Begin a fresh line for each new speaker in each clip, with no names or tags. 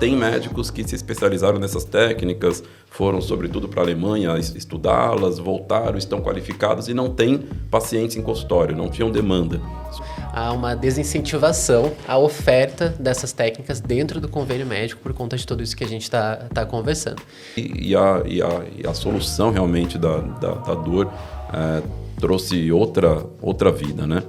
Tem médicos que se especializaram nessas técnicas, foram sobretudo para a Alemanha estudá-las, voltaram, estão qualificados e não têm pacientes em consultório, não tinham demanda.
Há uma desincentivação à oferta dessas técnicas dentro do convênio médico por conta de tudo isso que a gente está conversando.
E a solução realmente da dor trouxe outra vida, né?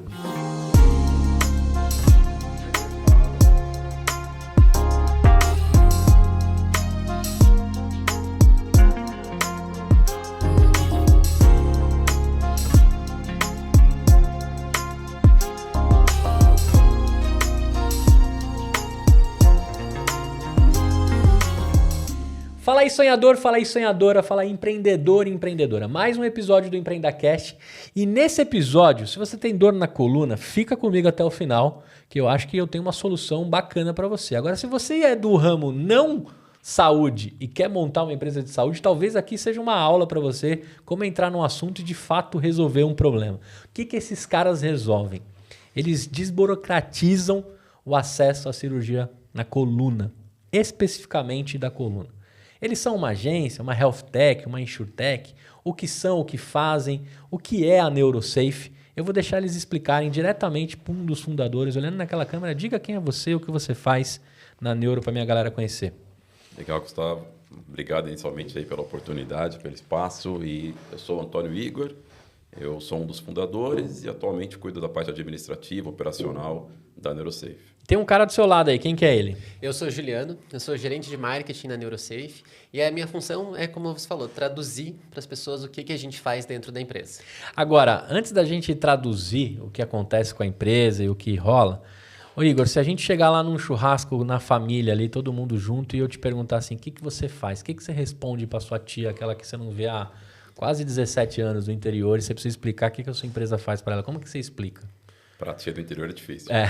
Fala aí sonhador, fala aí sonhadora, fala aí empreendedor e empreendedora. Mais um episódio do EmpreendaCast. E nesse episódio, se você tem dor na coluna, fica comigo até o final, que eu acho que eu tenho uma solução bacana para você. Agora, se você é do ramo não saúde e quer montar uma empresa de saúde, talvez aqui seja uma aula para você como entrar num assunto e de fato resolver um problema. O que esses caras resolvem? Eles desburocratizam o acesso à cirurgia na coluna, especificamente da coluna. Eles são uma agência, uma health tech, uma insurtech. O que são, o que fazem, o que é a NeuroSafe. Eu vou deixar eles explicarem diretamente para um dos fundadores, olhando naquela câmera, diga quem é você, o que você faz na Neuro para minha galera conhecer.
Legal, Gustavo. Obrigado inicialmente aí pela oportunidade, pelo espaço. E eu sou o Antônio Igor, eu sou um dos fundadores e atualmente cuido da parte administrativa, operacional da NeuroSafe.
Tem um cara do seu lado aí, quem que é ele?
Eu sou o Juliano, eu sou gerente de marketing na NeuroSafe e a minha função é, como você falou, traduzir para as pessoas o que a gente faz dentro da empresa.
Agora, antes da gente traduzir o que acontece com a empresa e o que rola, ô Igor, se a gente chegar lá num churrasco na família ali, todo mundo junto, e eu te perguntar assim, o que você faz? O que você responde para sua tia, aquela que você não vê há quase 17 anos no interior, e você precisa explicar o que a sua empresa faz para ela? Como que você explica?
Para a tia do interior é difícil.
É.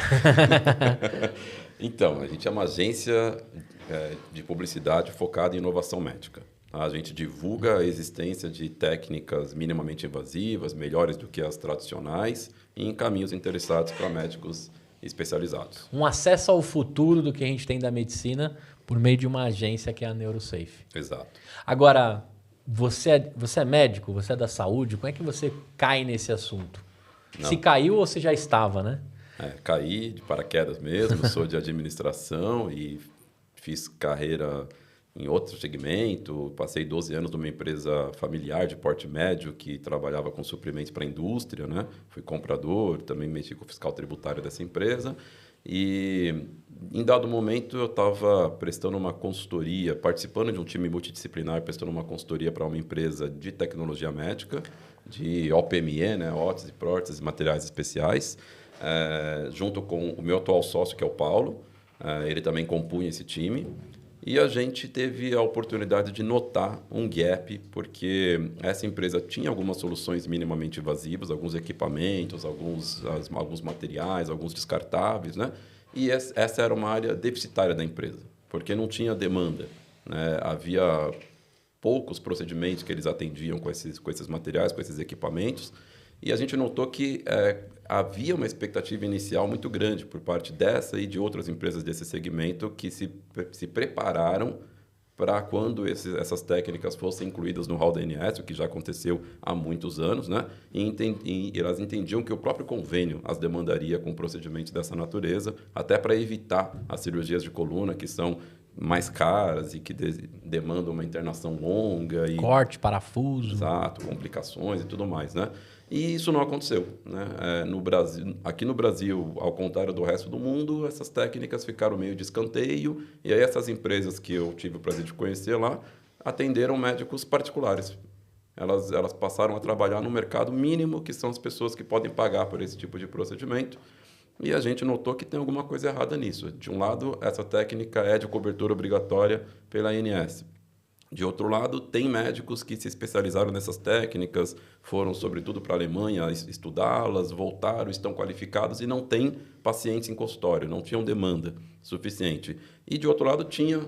Então, a gente é uma agência de publicidade focada em inovação médica. A gente divulga a existência de técnicas minimamente invasivas, melhores do que as tradicionais, e encaminha os interessados para médicos especializados.
Um acesso ao futuro do que a gente tem da medicina por meio de uma agência que é a NeuroSafe.
Exato.
Agora, você é médico, você é da saúde, como é que você cai nesse assunto?
Não.
Se caiu ou você já estava, né?
Caí de paraquedas mesmo, sou de administração e fiz carreira em outro segmento. Passei 12 anos numa empresa familiar de porte médio que trabalhava com suprimentos para a indústria, né? Fui comprador, também mexi com o fiscal tributário dessa empresa. E em dado momento eu estava prestando uma consultoria, participando de um time multidisciplinar, prestando uma consultoria para uma empresa de tecnologia médica, de OPME, né? Óteses, próteses e materiais especiais, junto com o meu atual sócio, que é o Paulo. Ele também compunha esse time. E a gente teve a oportunidade de notar um gap, porque essa empresa tinha algumas soluções minimamente invasivas, alguns equipamentos, alguns materiais, alguns descartáveis, né? E essa era uma área deficitária da empresa, porque não tinha demanda, né? Havia poucos procedimentos que eles atendiam com esses materiais, com esses equipamentos, e a gente notou que havia uma expectativa inicial muito grande por parte dessa e de outras empresas desse segmento que se prepararam para quando essas técnicas fossem incluídas no hall da ANS, o que já aconteceu há muitos anos, né? E elas entendiam que o próprio convênio as demandaria com procedimentos dessa natureza, até para evitar as cirurgias de coluna, que são mais caras e que demandam uma internação longa.
Corte, parafuso.
Exato, complicações e tudo mais, né? E isso não aconteceu, né? Aqui no Brasil, ao contrário do resto do mundo, essas técnicas ficaram meio de escanteio, e aí essas empresas que eu tive o prazer de conhecer lá atenderam médicos particulares. Elas passaram a trabalhar no mercado mínimo, que são as pessoas que podem pagar por esse tipo de procedimento, e a gente notou que tem alguma coisa errada nisso. De um lado, essa técnica é de cobertura obrigatória pela ANS. De outro lado, tem médicos que se especializaram nessas técnicas, foram sobretudo para a Alemanha estudá-las, voltaram, estão qualificados e não têm pacientes em consultório, não tinham demanda suficiente. E de outro lado, tinha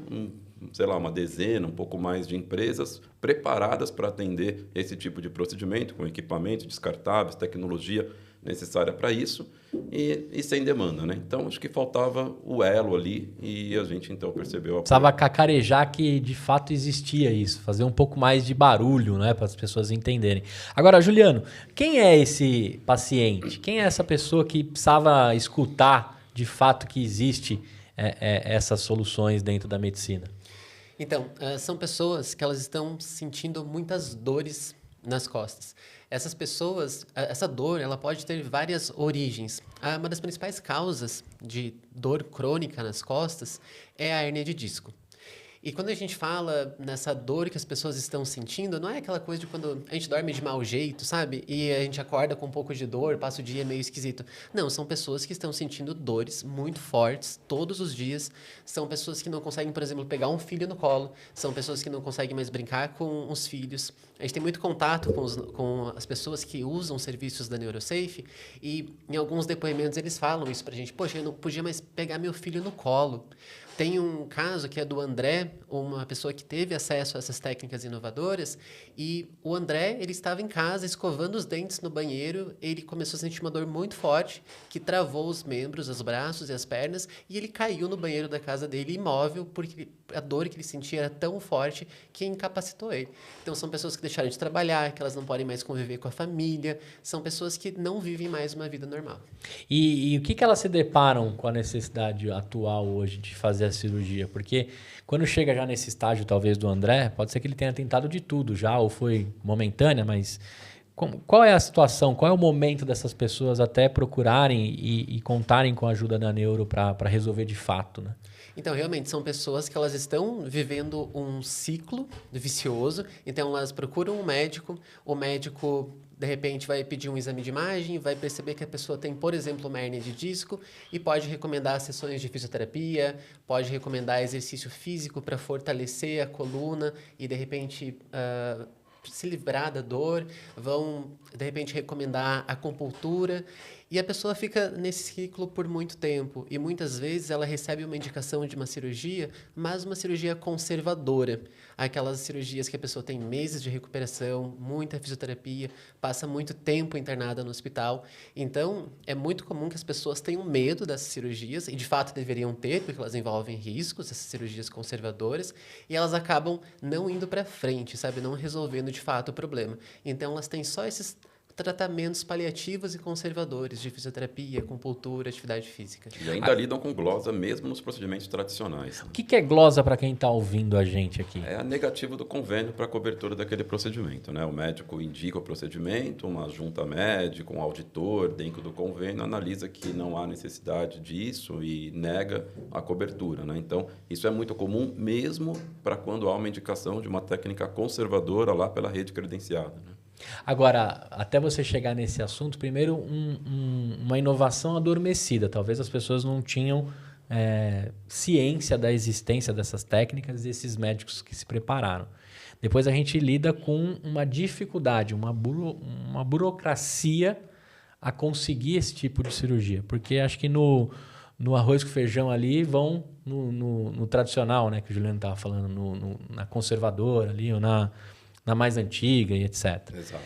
uma dezena, um pouco mais de empresas preparadas para atender esse tipo de procedimento, com equipamentos descartáveis, tecnologia necessária para isso e sem demanda, né? Então, acho que faltava o elo ali e a gente, então, percebeu...
Precisava cacarejar que, de fato, existia isso. Fazer um pouco mais de barulho, né? Para as pessoas entenderem. Agora, Juliano, quem é esse paciente? Quem é essa pessoa que precisava escutar, de fato, que existe essas soluções dentro da medicina?
Então, são pessoas que elas estão sentindo muitas dores nas costas. Essas pessoas, essa dor, ela pode ter várias origens. Uma das principais causas de dor crônica nas costas é a hérnia de disco. E quando a gente fala nessa dor que as pessoas estão sentindo, não é aquela coisa de quando a gente dorme de mau jeito, sabe? E a gente acorda com um pouco de dor, passa o dia meio esquisito. Não, são pessoas que estão sentindo dores muito fortes todos os dias. São pessoas que não conseguem, por exemplo, pegar um filho no colo. São pessoas que não conseguem mais brincar com os filhos. A gente tem muito contato com as pessoas que usam serviços da NeuroSafe e em alguns depoimentos eles falam isso pra gente. Poxa, eu não podia mais pegar meu filho no colo. Tem um caso que é do André, uma pessoa que teve acesso a essas técnicas inovadoras, e o André, ele estava em casa escovando os dentes no banheiro, ele começou a sentir uma dor muito forte, que travou os membros, os braços e as pernas, e ele caiu no banheiro da casa dele imóvel, porque a dor que ele sentia era tão forte que incapacitou ele. Então, são pessoas que deixaram de trabalhar, que elas não podem mais conviver com a família, são pessoas que não vivem mais uma vida normal.
E o que elas se deparam com a necessidade atual hoje de fazer a cirurgia? Porque quando chega já nesse estágio, talvez, do André, pode ser que ele tenha tentado de tudo já, ou foi momentânea, mas qual é a situação, qual é o momento dessas pessoas até procurarem e contarem com a ajuda da neuro para resolver de fato, né?
Então, realmente, são pessoas que elas estão vivendo um ciclo vicioso, então elas procuram um médico, o médico, de repente, vai pedir um exame de imagem, vai perceber que a pessoa tem, por exemplo, uma hérnia de disco e pode recomendar sessões de fisioterapia, pode recomendar exercício físico para fortalecer a coluna e, de repente, se livrar da dor, vão, de repente, recomendar acupuntura. E a pessoa fica nesse ciclo por muito tempo. E muitas vezes ela recebe uma indicação de uma cirurgia, mas uma cirurgia conservadora. Aquelas cirurgias que a pessoa tem meses de recuperação, muita fisioterapia, passa muito tempo internada no hospital. Então, é muito comum que as pessoas tenham medo dessas cirurgias, e de fato deveriam ter, porque elas envolvem riscos, essas cirurgias conservadoras, e elas acabam não indo para frente, sabe? Não resolvendo de fato o problema. Então, elas têm só esses tratamentos paliativos e conservadores de fisioterapia, acupuntura, atividade física.
E ainda lidam com glosa mesmo nos procedimentos tradicionais.
O que é glosa para quem está ouvindo a gente aqui?
É a negativa do convênio para a cobertura daquele procedimento, né? O médico indica o procedimento, uma junta médica, um auditor dentro do convênio analisa que não há necessidade disso e nega a cobertura, né? Então, isso é muito comum mesmo para quando há uma indicação de uma técnica conservadora lá pela rede credenciada, né?
Agora, até você chegar nesse assunto, primeiro uma inovação adormecida. Talvez as pessoas não tinham ciência da existência dessas técnicas e desses médicos que se prepararam. Depois a gente lida com uma dificuldade, uma burocracia a conseguir esse tipo de cirurgia. Porque acho que no arroz com feijão ali vão no tradicional, né, que o Juliano estava falando, na conservadora ali ou na mais antiga e etc.
Exato.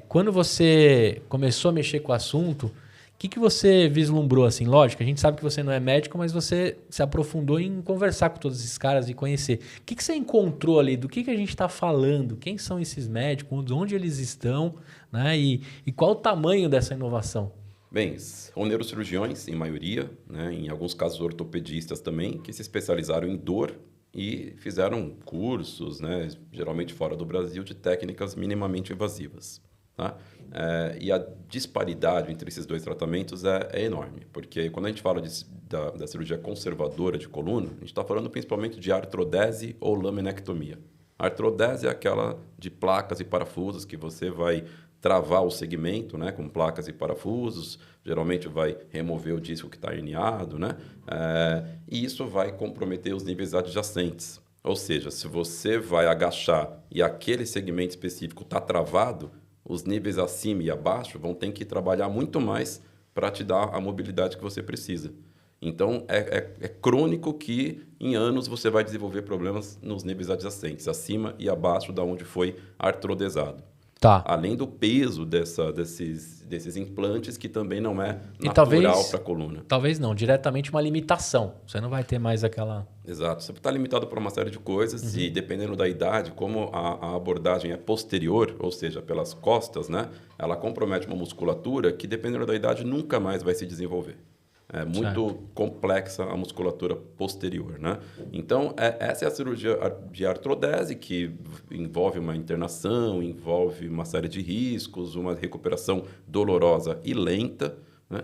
Quando você começou a mexer com o assunto, o que você vislumbrou? Assim, lógico, a gente sabe que você não é médico, mas você se aprofundou em conversar com todos esses caras e conhecer. O que você encontrou ali? Do que a gente está falando? Quem são esses médicos? Onde eles estão? Né? E qual o tamanho dessa inovação?
Bem, são neurocirurgiões, em maioria, né? Em alguns casos ortopedistas também, que se especializaram em dor e fizeram cursos, né, geralmente fora do Brasil, de técnicas minimamente invasivas. Tá? E a disparidade entre esses dois tratamentos é enorme, porque quando a gente fala da cirurgia conservadora de coluna, a gente está falando principalmente de artrodese ou laminectomia. A artrodese é aquela de placas e parafusos que você vai travar o segmento, né, com placas e parafusos, geralmente vai remover o disco que está herniado, né, e isso vai comprometer os níveis adjacentes. Ou seja, se você vai agachar e aquele segmento específico está travado, os níveis acima e abaixo vão ter que trabalhar muito mais para te dar a mobilidade que você precisa. Então, é crônico que em anos você vai desenvolver problemas nos níveis adjacentes, acima e abaixo da onde foi artrodesado.
Tá.
Além do peso desses implantes, que também não é
E
natural para a coluna.
Talvez não, diretamente uma limitação. Você não vai ter mais aquela...
Exato. Você está limitado por uma série de coisas e, dependendo da idade, como a abordagem é posterior, ou seja, pelas costas, né, ela compromete uma musculatura que, dependendo da idade, nunca mais vai se desenvolver. É muito complexa a musculatura posterior, né? Então, essa é a cirurgia de artrodese, que envolve uma internação, envolve uma série de riscos, uma recuperação dolorosa e lenta, né?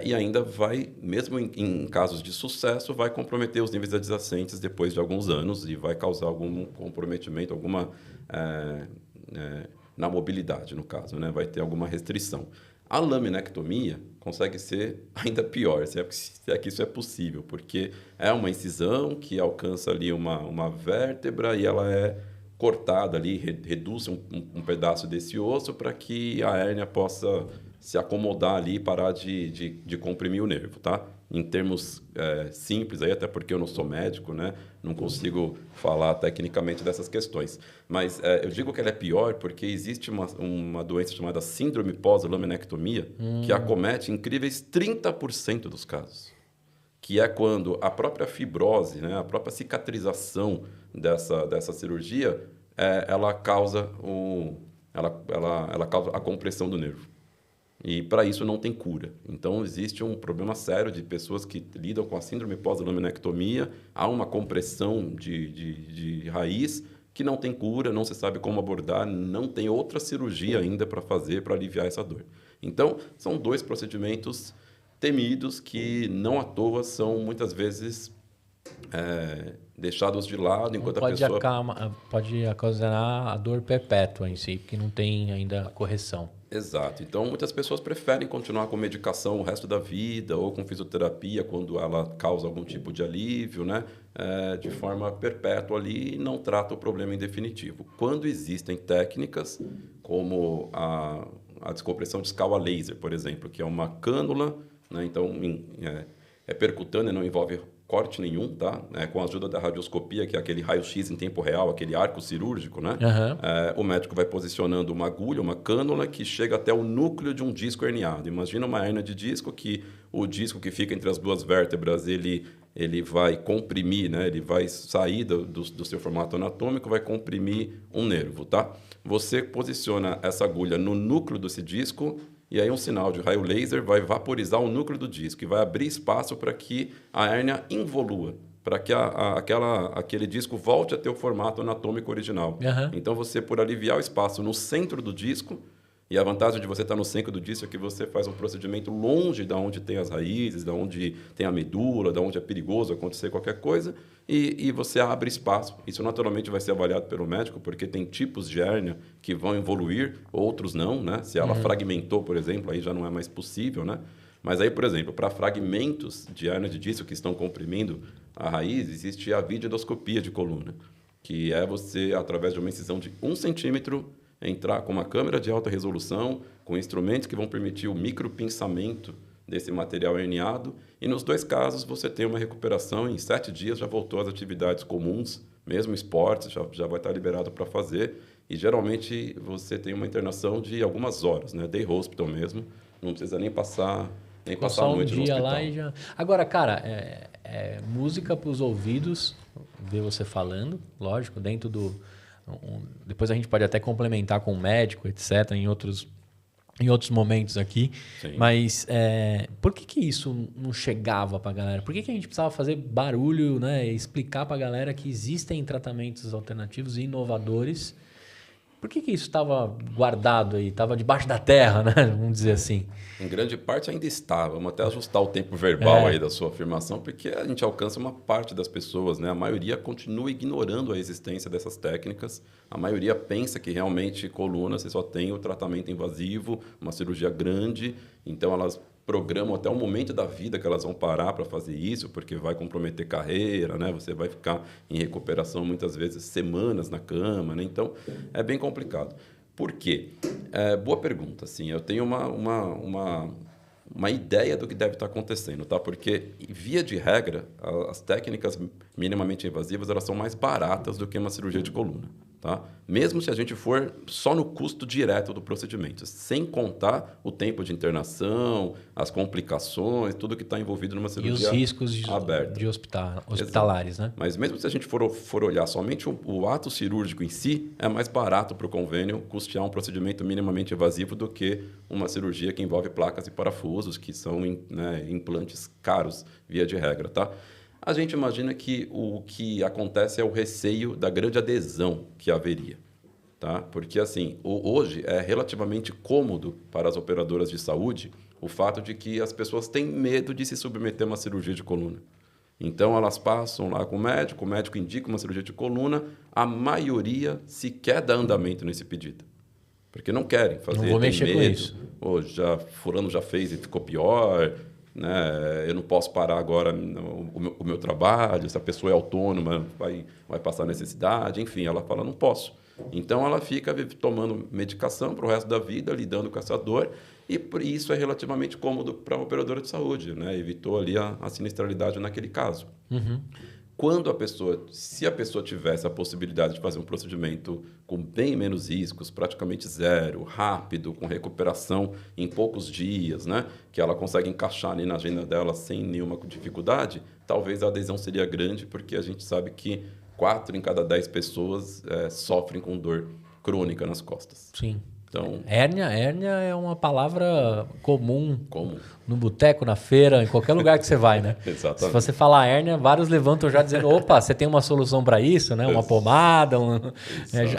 E ainda vai, mesmo em casos de sucesso, vai comprometer os níveis adjacentes depois de alguns anos e vai causar algum comprometimento, na mobilidade, no caso, né? Vai ter alguma restrição. A laminectomia consegue ser ainda pior, se é que isso é possível, porque é uma incisão que alcança ali uma vértebra e ela é cortada ali, reduz um pedaço desse osso para que a hérnia possa se acomodar ali e parar de comprimir o nervo, tá? Em termos simples, aí, até porque eu não sou médico, né? Não consigo falar tecnicamente dessas questões. Mas eu digo que ela é pior porque existe uma doença chamada síndrome pós-laminectomia que acomete incríveis 30% dos casos. Que é quando a própria fibrose, né? A própria cicatrização dessa cirurgia, ela causa ela causa a compressão do nervo. E para isso não tem cura. Então existe um problema sério de pessoas que lidam com a síndrome pós-laminectomia. Há uma compressão de raiz que não tem cura, não se sabe como abordar, não tem outra cirurgia ainda para fazer para aliviar essa dor. Então são dois procedimentos temidos que não à toa são muitas vezes deixados de lado enquanto a pessoa...
Pode ocasionar a dor perpétua em si, porque não tem ainda correção.
Exato. Então, muitas pessoas preferem continuar com medicação o resto da vida ou com fisioterapia quando ela causa algum tipo de alívio, né? De forma perpétua ali e não trata o problema em definitivo. Quando existem técnicas como a descompressão discal a laser, por exemplo, que é uma cânula, né? Então, é percutânea, não envolve corte nenhum, tá? Com a ajuda da radioscopia, que é aquele raio-x em tempo real, aquele arco cirúrgico, né? O médico vai posicionando uma agulha, uma cânula, que chega até o núcleo de um disco herniado. Imagina uma hérnia de disco que o disco que fica entre as duas vértebras, ele vai comprimir, né? Ele vai sair do seu formato anatômico, vai comprimir um nervo, tá? Você posiciona essa agulha no núcleo desse disco e aí um sinal de raio laser vai vaporizar o núcleo do disco e vai abrir espaço para que a hérnia involua, para que aquele disco volte a ter o formato anatômico original. Então, você, por aliviar o espaço no centro do disco, e a vantagem de você estar no centro do disco é que você faz um procedimento longe de onde tem as raízes, de onde tem a medula, de onde é perigoso acontecer qualquer coisa, e você abre espaço. Isso naturalmente vai ser avaliado pelo médico, porque tem tipos de hérnia que vão evoluir, outros não, né? Se ela fragmentou, por exemplo, aí já não é mais possível, né? Mas aí, por exemplo, para fragmentos de hérnia de disco que estão comprimindo a raiz, existe a videoendoscopia de coluna, que é você, através de uma incisão de 1 centímetro, entrar com uma câmera de alta resolução, com instrumentos que vão permitir o micropinçamento desse material herniado. E nos dois casos você tem uma recuperação, em 7 dias já voltou às atividades comuns, mesmo esportes, já vai estar liberado para fazer. E geralmente você tem uma internação de algumas horas, né? Day hospital mesmo, não precisa nem passar a noite no hospital.
Lá e já... Agora, cara, música para os ouvidos, ver você falando, lógico, dentro do... Depois a gente pode até complementar com o médico, etc., em outros momentos aqui.
Sim.
Mas por que isso não chegava para a galera? Por que a gente precisava fazer barulho, né, e explicar para a galera que existem tratamentos alternativos e inovadores? Por que isso estava guardado aí? Estava debaixo da terra, né? Vamos dizer assim.
Em grande parte ainda está. Vamos até ajustar o tempo verbal aí da sua afirmação, porque a gente alcança uma parte das pessoas, né? A maioria continua ignorando a existência dessas técnicas. A maioria pensa que realmente coluna você só tem o tratamento invasivo, uma cirurgia grande. Então elas programam até o momento da vida que elas vão parar para fazer isso, porque vai comprometer carreira, né? Você vai ficar em recuperação muitas vezes semanas na cama, né? Então é bem complicado. Por quê? Boa pergunta. Assim, eu tenho uma ideia do que deve estar acontecendo, tá? Porque, via de regra, as técnicas minimamente invasivas elas são mais baratas do que uma cirurgia de coluna. Tá? Mesmo se a gente for só no custo direto do procedimento, sem contar o tempo de internação, as complicações, tudo que está envolvido numa cirurgia
aberta. E os riscos de hospitalares, né?
Mas mesmo se a gente for olhar somente o ato cirúrgico em si, é mais barato para o convênio custear um procedimento minimamente invasivo do que uma cirurgia que envolve placas e parafusos, que são, né, implantes caros, via de regra, tá? A gente imagina que o que acontece é o receio da grande adesão que haveria. Tá? Porque, assim, hoje é relativamente cômodo para as operadoras de saúde o fato de que as pessoas têm medo de se submeter a uma cirurgia de coluna. Então, elas passam lá com o médico indica uma cirurgia de coluna, a maioria sequer dá andamento nesse pedido. Porque não querem fazer,
não vou mexer
medo,
com isso.
Ou fulano já fez e ficou pior, né? Eu não posso parar agora o meu trabalho, se a pessoa é autônoma, vai passar necessidade, enfim, ela fala, não posso. Então, ela fica tomando medicação para o resto da vida, lidando com essa dor, e por isso é relativamente cômodo para a operadora de saúde, né? Evitou ali a sinistralidade naquele caso.
Uhum.
Se a pessoa tivesse a possibilidade de fazer um procedimento com bem menos riscos, praticamente zero, rápido, com recuperação em poucos dias, né, que ela consegue encaixar ali na agenda dela sem nenhuma dificuldade, talvez a adesão seria grande, porque a gente sabe que 4 em cada 10 pessoas sofrem com dor crônica nas costas.
Sim.
Então,
hérnia é uma palavra comum no boteco, na feira, em qualquer lugar que você vai, né?
Exatamente.
Se você falar hérnia, vários levantam já dizendo, opa, você tem uma solução para isso, né? Uma pomada,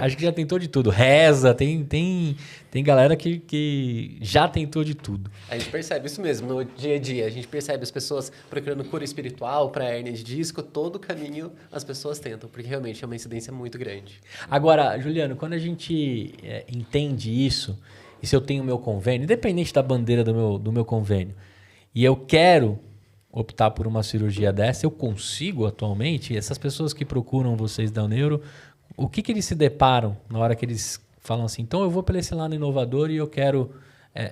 acho que já tentou de tudo. Reza, tem galera que já tentou de tudo.
A gente percebe isso mesmo no dia a dia. A gente percebe as pessoas procurando cura espiritual para hérnia de disco, todo o caminho as pessoas tentam, porque realmente é uma incidência muito grande.
Agora, Juliano, quando a gente entende isso, e se eu tenho o meu convênio, independente da bandeira do meu convênio, e eu quero optar por uma cirurgia dessa, eu consigo atualmente? Essas pessoas que procuram vocês da Neuro, o que eles se deparam na hora que eles falam assim, então eu vou para esse lado inovador e eu quero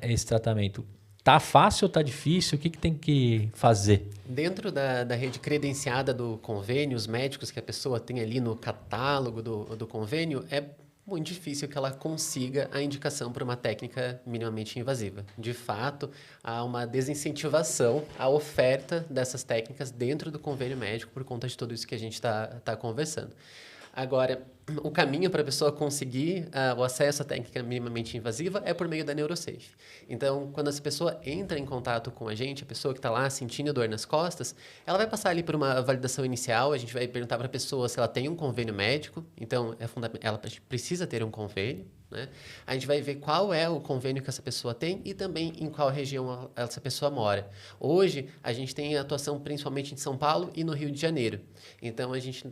esse tratamento? Tá fácil ou tá difícil? O que tem que fazer?
Dentro da rede credenciada do convênio, os médicos que a pessoa tem ali no catálogo do convênio, é muito difícil que ela consiga a indicação para uma técnica minimamente invasiva. De fato, há uma desincentivação à oferta dessas técnicas dentro do convênio médico por conta de tudo isso que a gente está conversando. Agora, o caminho para a pessoa conseguir o acesso à técnica minimamente invasiva é por meio da NeuroSafe. Então, quando essa pessoa entra em contato com a gente, a pessoa que está lá sentindo dor nas costas, ela vai passar ali por uma validação inicial, a gente vai perguntar para a pessoa se ela tem um convênio médico, então ela precisa ter um convênio, né? A gente vai ver qual é o convênio que essa pessoa tem e também em qual região essa pessoa mora. Hoje, a gente tem atuação principalmente em São Paulo e no Rio de Janeiro. Então, a gente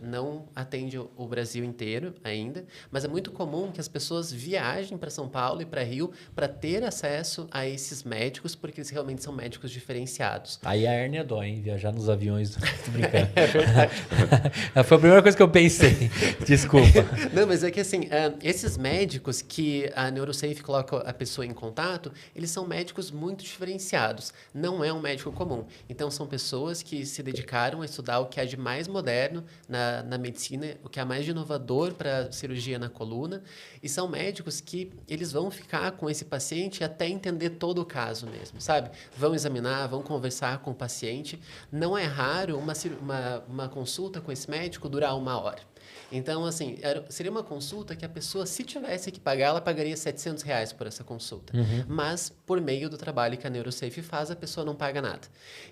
não atende o Brasil inteiro ainda, mas é muito comum que as pessoas viajem para São Paulo e para Rio para ter acesso a esses médicos, porque eles realmente são médicos diferenciados.
Aí a hérnia dói, hein? Viajar nos aviões. Tô brincando. É verdade. Foi a primeira coisa que eu pensei. Desculpa.
Não, mas é que assim, esses médicos que a NeuroSafe coloca a pessoa em contato, eles são médicos muito diferenciados. Não é um médico comum. Então, são pessoas que se dedicaram a estudar o que há de mais moderno na medicina, o que há mais de inovador para cirurgia na coluna, e são médicos que eles vão ficar com esse paciente até entender todo o caso mesmo, sabe? Vão examinar, vão conversar com o paciente. Não é raro uma consulta com esse médico durar 1 hora. Então, assim, seria uma consulta que a pessoa, se tivesse que pagar, ela pagaria R$700 por essa consulta. Uhum. Mas, por meio do trabalho que a NeuroSafe faz, a pessoa não paga nada.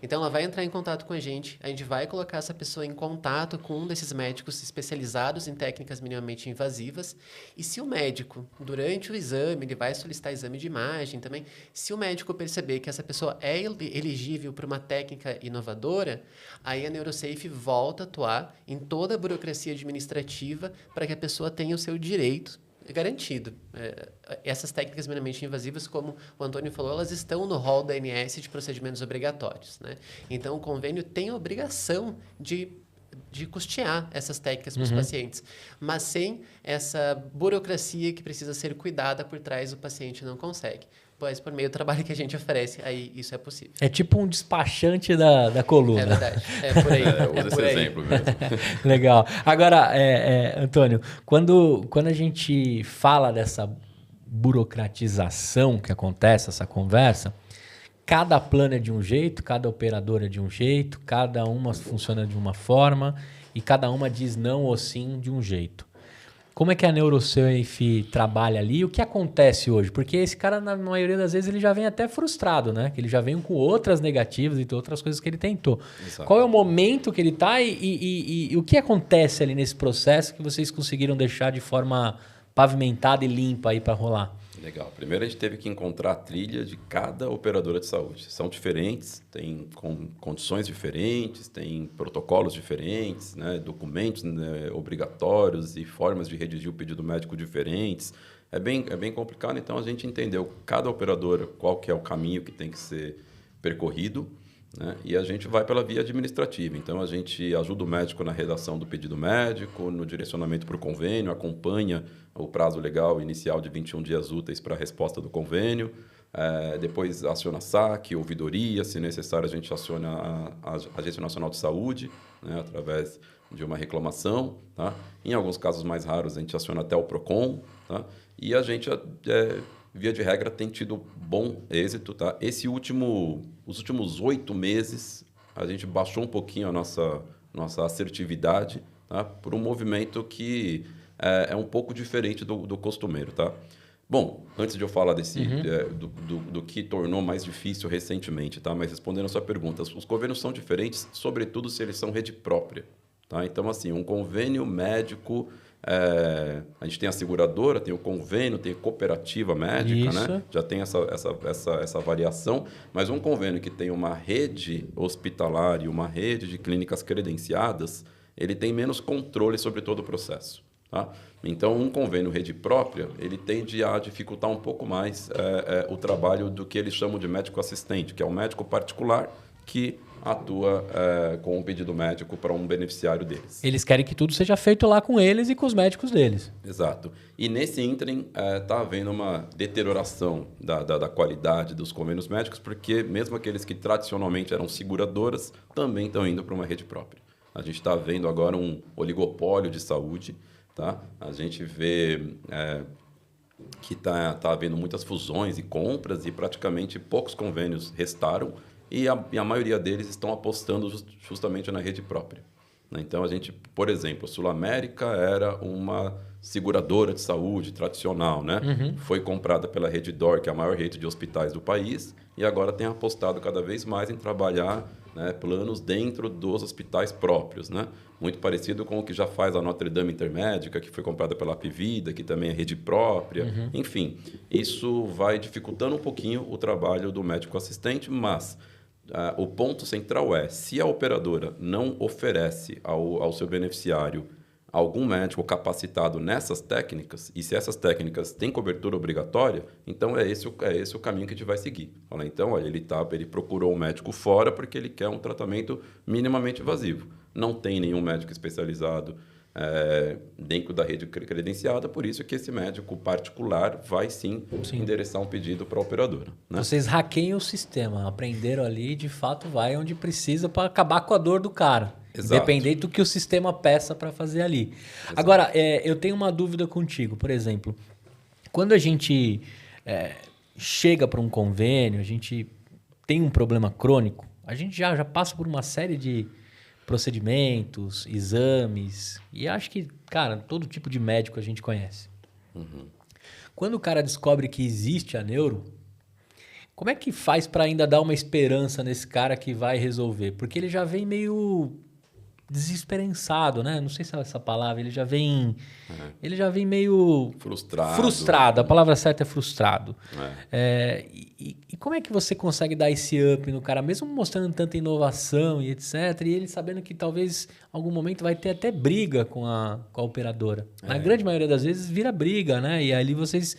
Então, ela vai entrar em contato com a gente vai colocar essa pessoa em contato com um desses médicos especializados em técnicas minimamente invasivas. E se o médico, durante o exame, ele vai solicitar exame de imagem também, se o médico perceber que essa pessoa é elegível para uma técnica inovadora, aí a NeuroSafe volta a atuar em toda a burocracia administrativa para que a pessoa tenha o seu direito garantido. Essas técnicas minimamente invasivas, como o Antônio falou, elas estão no rol da ANS de procedimentos obrigatórios, né? Então, o convênio tem a obrigação de custear essas técnicas para os pacientes, mas sem essa burocracia que precisa ser cuidada por trás, o paciente não consegue. Mas por meio do trabalho que a gente oferece, aí isso é possível.
É tipo um despachante da coluna.
É verdade. É por aí.
Usa esse exemplo mesmo.
Legal. Agora, Antônio, quando a gente fala dessa burocratização que acontece, essa conversa, cada plano é de um jeito, cada operador é de um jeito, cada uma funciona de uma forma e cada uma diz não ou sim de um jeito. Como é que a NeuroSafe trabalha ali? O que acontece hoje? Porque esse cara, na maioria das vezes, ele já vem até frustrado, né? Que ele já vem com outras negativas e outras coisas que ele tentou.
Exato.
Qual é o momento que ele está e o que acontece ali nesse processo que vocês conseguiram deixar de forma pavimentada e limpa aí para rolar?
Legal. Primeiro a gente teve que encontrar a trilha de cada operadora de saúde. São diferentes, têm condições diferentes, têm protocolos diferentes, né, documentos, né, obrigatórios e formas de redigir o pedido médico diferentes. É bem complicado, então a gente entendeu cada operadora qual que é o caminho que tem que ser percorrido, né, e a gente vai pela via administrativa. Então a gente ajuda o médico na redação do pedido médico, no direcionamento para o convênio, acompanha o prazo legal inicial de 21 dias úteis para a resposta do convênio. Depois aciona saque, ouvidoria, se necessário a gente aciona a Agência Nacional de Saúde, né, através de uma reclamação. Tá? Em alguns casos mais raros a gente aciona até o PROCON. Tá? E a gente, via de regra, tem tido bom êxito. Tá? Os últimos 8 meses a gente baixou um pouquinho a nossa assertividade, tá? Por um movimento que é um pouco diferente do costumeiro, tá? Bom, antes de eu falar do que tornou mais difícil recentemente, tá? Mas respondendo a sua pergunta, os convênios são diferentes, sobretudo se eles são rede própria, tá? Então, assim, um convênio médico, a gente tem a seguradora, tem o convênio, tem a cooperativa médica, né? Já tem essa variação, mas um convênio que tem uma rede hospitalar e uma rede de clínicas credenciadas, ele tem menos controle sobre todo o processo. Tá? Então, um convênio rede própria, ele tende a dificultar um pouco mais o trabalho do que eles chamam de médico assistente, que é um médico particular que atua com um pedido médico para um beneficiário deles.
Eles querem que tudo seja feito lá com eles e com os médicos deles.
Exato. E nesse ínterim está havendo uma deterioração da qualidade dos convênios médicos, porque mesmo aqueles que tradicionalmente eram seguradoras também estão indo para uma rede própria. A gente está vendo agora um oligopólio de saúde. Tá? A gente vê que está havendo muitas fusões e compras e praticamente poucos convênios restaram e a maioria deles estão apostando justamente na rede própria. Né? Então, a gente, por exemplo, a Sul América era uma seguradora de saúde tradicional, né? Uhum. Foi comprada pela Rede D'Or, que é a maior rede de hospitais do país, e agora tem apostado cada vez mais em trabalhar, né, planos dentro dos hospitais próprios, né? Muito parecido com o que já faz a Notre Dame Intermédica, que foi comprada pela Apivida, que também é rede própria. Uhum. Enfim, isso vai dificultando um pouquinho o trabalho do médico assistente, mas o ponto central é, se a operadora não oferece ao seu beneficiário algum médico capacitado nessas técnicas, e se essas técnicas têm cobertura obrigatória, então é esse o caminho que a gente vai seguir. Olha, então, olha, ele procurou um médico fora porque ele quer um tratamento minimamente invasivo. Não tem nenhum médico especializado dentro da rede credenciada, por isso que esse médico particular vai sim endereçar um pedido para a operadora. Né?
Vocês hackeiam o sistema, aprenderam ali e de fato vai onde precisa para acabar com a dor do cara. Exato. Independente do que o sistema peça para fazer ali. Exato. Agora, eu tenho uma dúvida contigo. Por exemplo, quando a gente chega para um convênio, a gente tem um problema crônico, a gente já passa por uma série de procedimentos, exames, e acho que, cara, todo tipo de médico a gente conhece. Uhum. Quando o cara descobre que existe a neuro, como é que faz para ainda dar uma esperança nesse cara que vai resolver? Porque ele já vem meio desesperançado, né? Não sei se é essa palavra, ele já vem meio frustrado. A palavra certa é frustrado. E como é que você consegue dar esse up no cara, mesmo mostrando tanta inovação e etc, e ele sabendo que talvez em algum momento vai ter até briga com a operadora? Na grande maioria das vezes vira briga, né? E ali vocês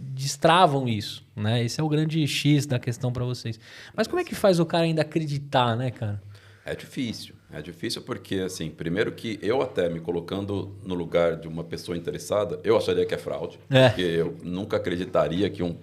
destravam isso, né? Esse é o grande X da questão para vocês. Mas como é que faz o cara ainda acreditar, né, cara?
É difícil. É difícil porque, assim, primeiro que eu até me colocando no lugar de uma pessoa interessada, eu acharia que é fraude. Porque eu nunca acreditaria que um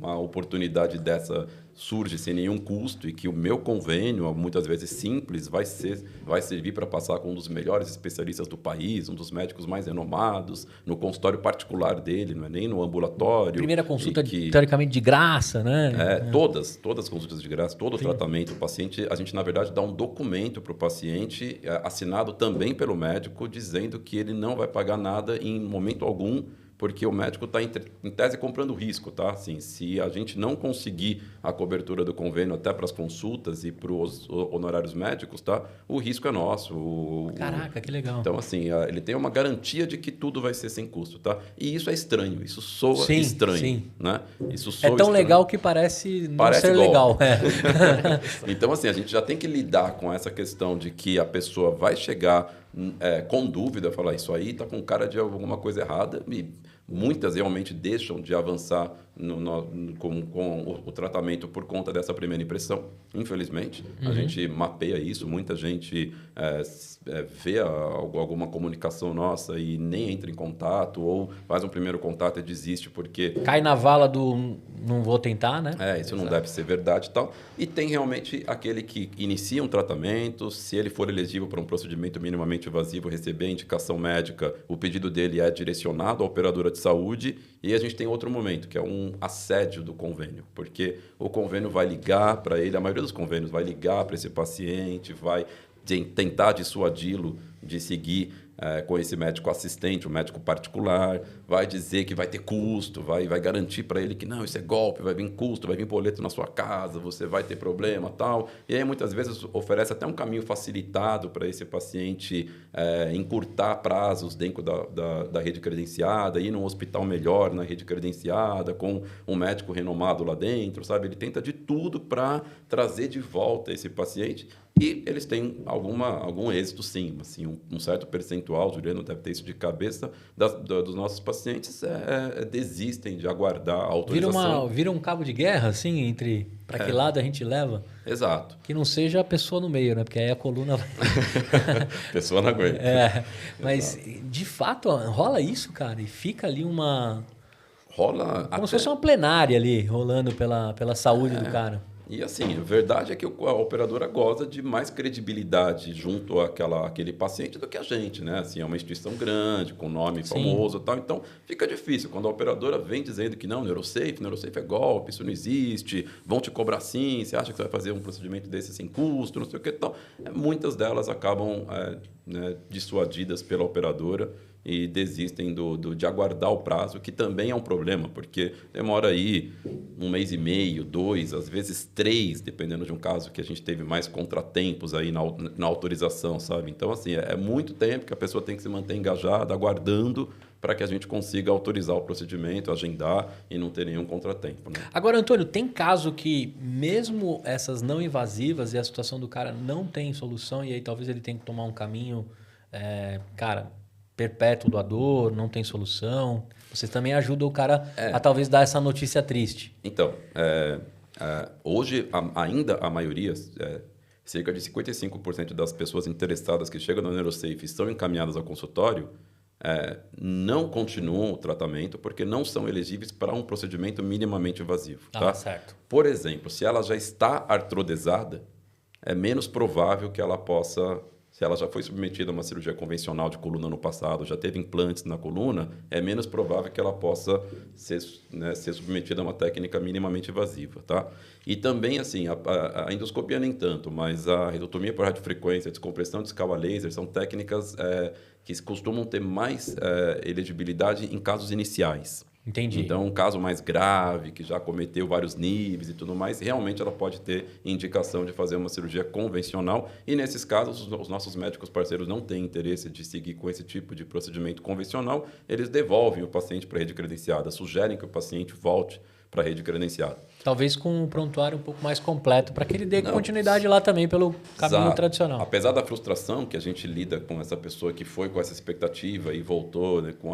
uma oportunidade dessa surge sem nenhum custo e que o meu convênio, muitas vezes simples, vai servir para passar com um dos melhores especialistas do país, um dos médicos mais renomados, no consultório particular dele, não é nem no ambulatório.
Primeira consulta, teoricamente, de graça, né?
Todas as consultas de graça, todo o tratamento do paciente, a gente, na verdade, dá um documento para o paciente, assinado também pelo médico, dizendo que ele não vai pagar nada em momento algum, porque o médico está, em tese, comprando risco, tá? Assim, se a gente não conseguir a cobertura do convênio até para as consultas e para os honorários médicos, tá? O risco é nosso.
Caraca, que legal.
Então, assim, ele tem uma garantia de que tudo vai ser sem custo, tá? E isso é estranho, isso soa estranho,
sim.
né? Isso
soa tão estranho. Legal que parece não ser golpe. Legal.
Então, assim, a gente já tem que lidar com essa questão de que a pessoa vai chegar com dúvida, falar isso aí está com cara de alguma coisa errada, e muitas realmente deixam de avançar com o tratamento por conta dessa primeira impressão, infelizmente. A gente mapeia isso, muita gente vê alguma comunicação nossa e nem entra em contato, ou faz um primeiro contato e desiste porque...
Cai na vala do não vou tentar, né?
Isso não deve ser verdade e tal. E tem realmente aquele que inicia um tratamento, se ele for elegível para um procedimento minimamente invasivo, receber a indicação médica, o pedido dele é direcionado à operadora de saúde, e a gente tem outro momento, que é um assédio do convênio, porque o convênio vai ligar para ele, a maioria dos convênios vai ligar para esse paciente, vai tentar dissuadi-lo de seguir com esse médico assistente, um médico particular, vai dizer que vai ter custo, vai garantir para ele que não, isso é golpe, vai vir custo, vai vir boleto na sua casa, você vai ter problema, tal. E aí muitas vezes oferece até um caminho facilitado para esse paciente encurtar prazos dentro da rede credenciada, ir num hospital melhor na rede credenciada, com um médico renomado lá dentro, sabe? Ele tenta de tudo para trazer de volta esse paciente. E eles têm algum êxito, sim. Assim, um certo percentual, o Juliano deve ter isso de cabeça, dos nossos pacientes desistem de aguardar a autorização.
Vira um cabo de guerra, assim, entre para que lado a gente leva?
Exato.
Que não seja a pessoa no meio, né? Porque aí a coluna...
A pessoa não aguenta.
Mas, de fato, rola isso, cara, e fica ali uma...
Rola
como se fosse uma plenária ali, rolando pela saúde do cara.
E assim, a verdade é que a operadora goza de mais credibilidade junto àquele paciente do que a gente, né? Assim, é uma instituição grande, com nome famoso e tal. Então, fica difícil. Quando a operadora vem dizendo que não, Neurosafe é golpe, isso não existe, vão te cobrar sim, você acha que você vai fazer um procedimento desse sem custo, não sei o que e tal. Muitas delas acabam dissuadidas pela operadora e desistem de aguardar o prazo, que também é um problema, porque demora aí 1 mês e meio, 2, às vezes 3, dependendo de um caso que a gente teve mais contratempos aí na autorização, sabe? Então, assim, é muito tempo que a pessoa tem que se manter engajada, aguardando para que a gente consiga autorizar o procedimento, agendar e não ter nenhum contratempo, né?
Agora, Antônio, tem caso que mesmo essas não invasivas e a situação do cara não tem solução e aí talvez ele tenha que tomar um caminho, perpétuo doador, não tem solução. Vocês também ajudam o cara a talvez dar essa notícia triste.
Então, hoje ainda a maioria, cerca de 55% das pessoas interessadas que chegam no Neurosafe estão encaminhadas ao consultório, não continuam o tratamento porque não são elegíveis para um procedimento minimamente invasivo. Tá?
Certo.
Por exemplo, se ela já está artrodesada, é menos provável que ela possa... Se ela já foi submetida a uma cirurgia convencional de coluna no passado, já teve implantes na coluna, é menos provável que ela possa ser submetida a uma técnica minimamente invasiva, tá? E também, assim, a endoscopia nem tanto, mas a reductomia por radiofrequência, a descompressão de escala laser, são técnicas que costumam ter mais elegibilidade em casos iniciais.
Entendi.
Então, um caso mais grave, que já cometeu vários níveis e tudo mais, realmente ela pode ter indicação de fazer uma cirurgia convencional. E, nesses casos, os nossos médicos parceiros não têm interesse de seguir com esse tipo de procedimento convencional. Eles devolvem o paciente para a rede credenciada, sugerem que o paciente volte para a rede credenciada.
Talvez com um prontuário um pouco mais completo, para que ele dê continuidade lá também pelo caminho tradicional.
Apesar da frustração que a gente lida com essa pessoa que foi com essa expectativa e voltou com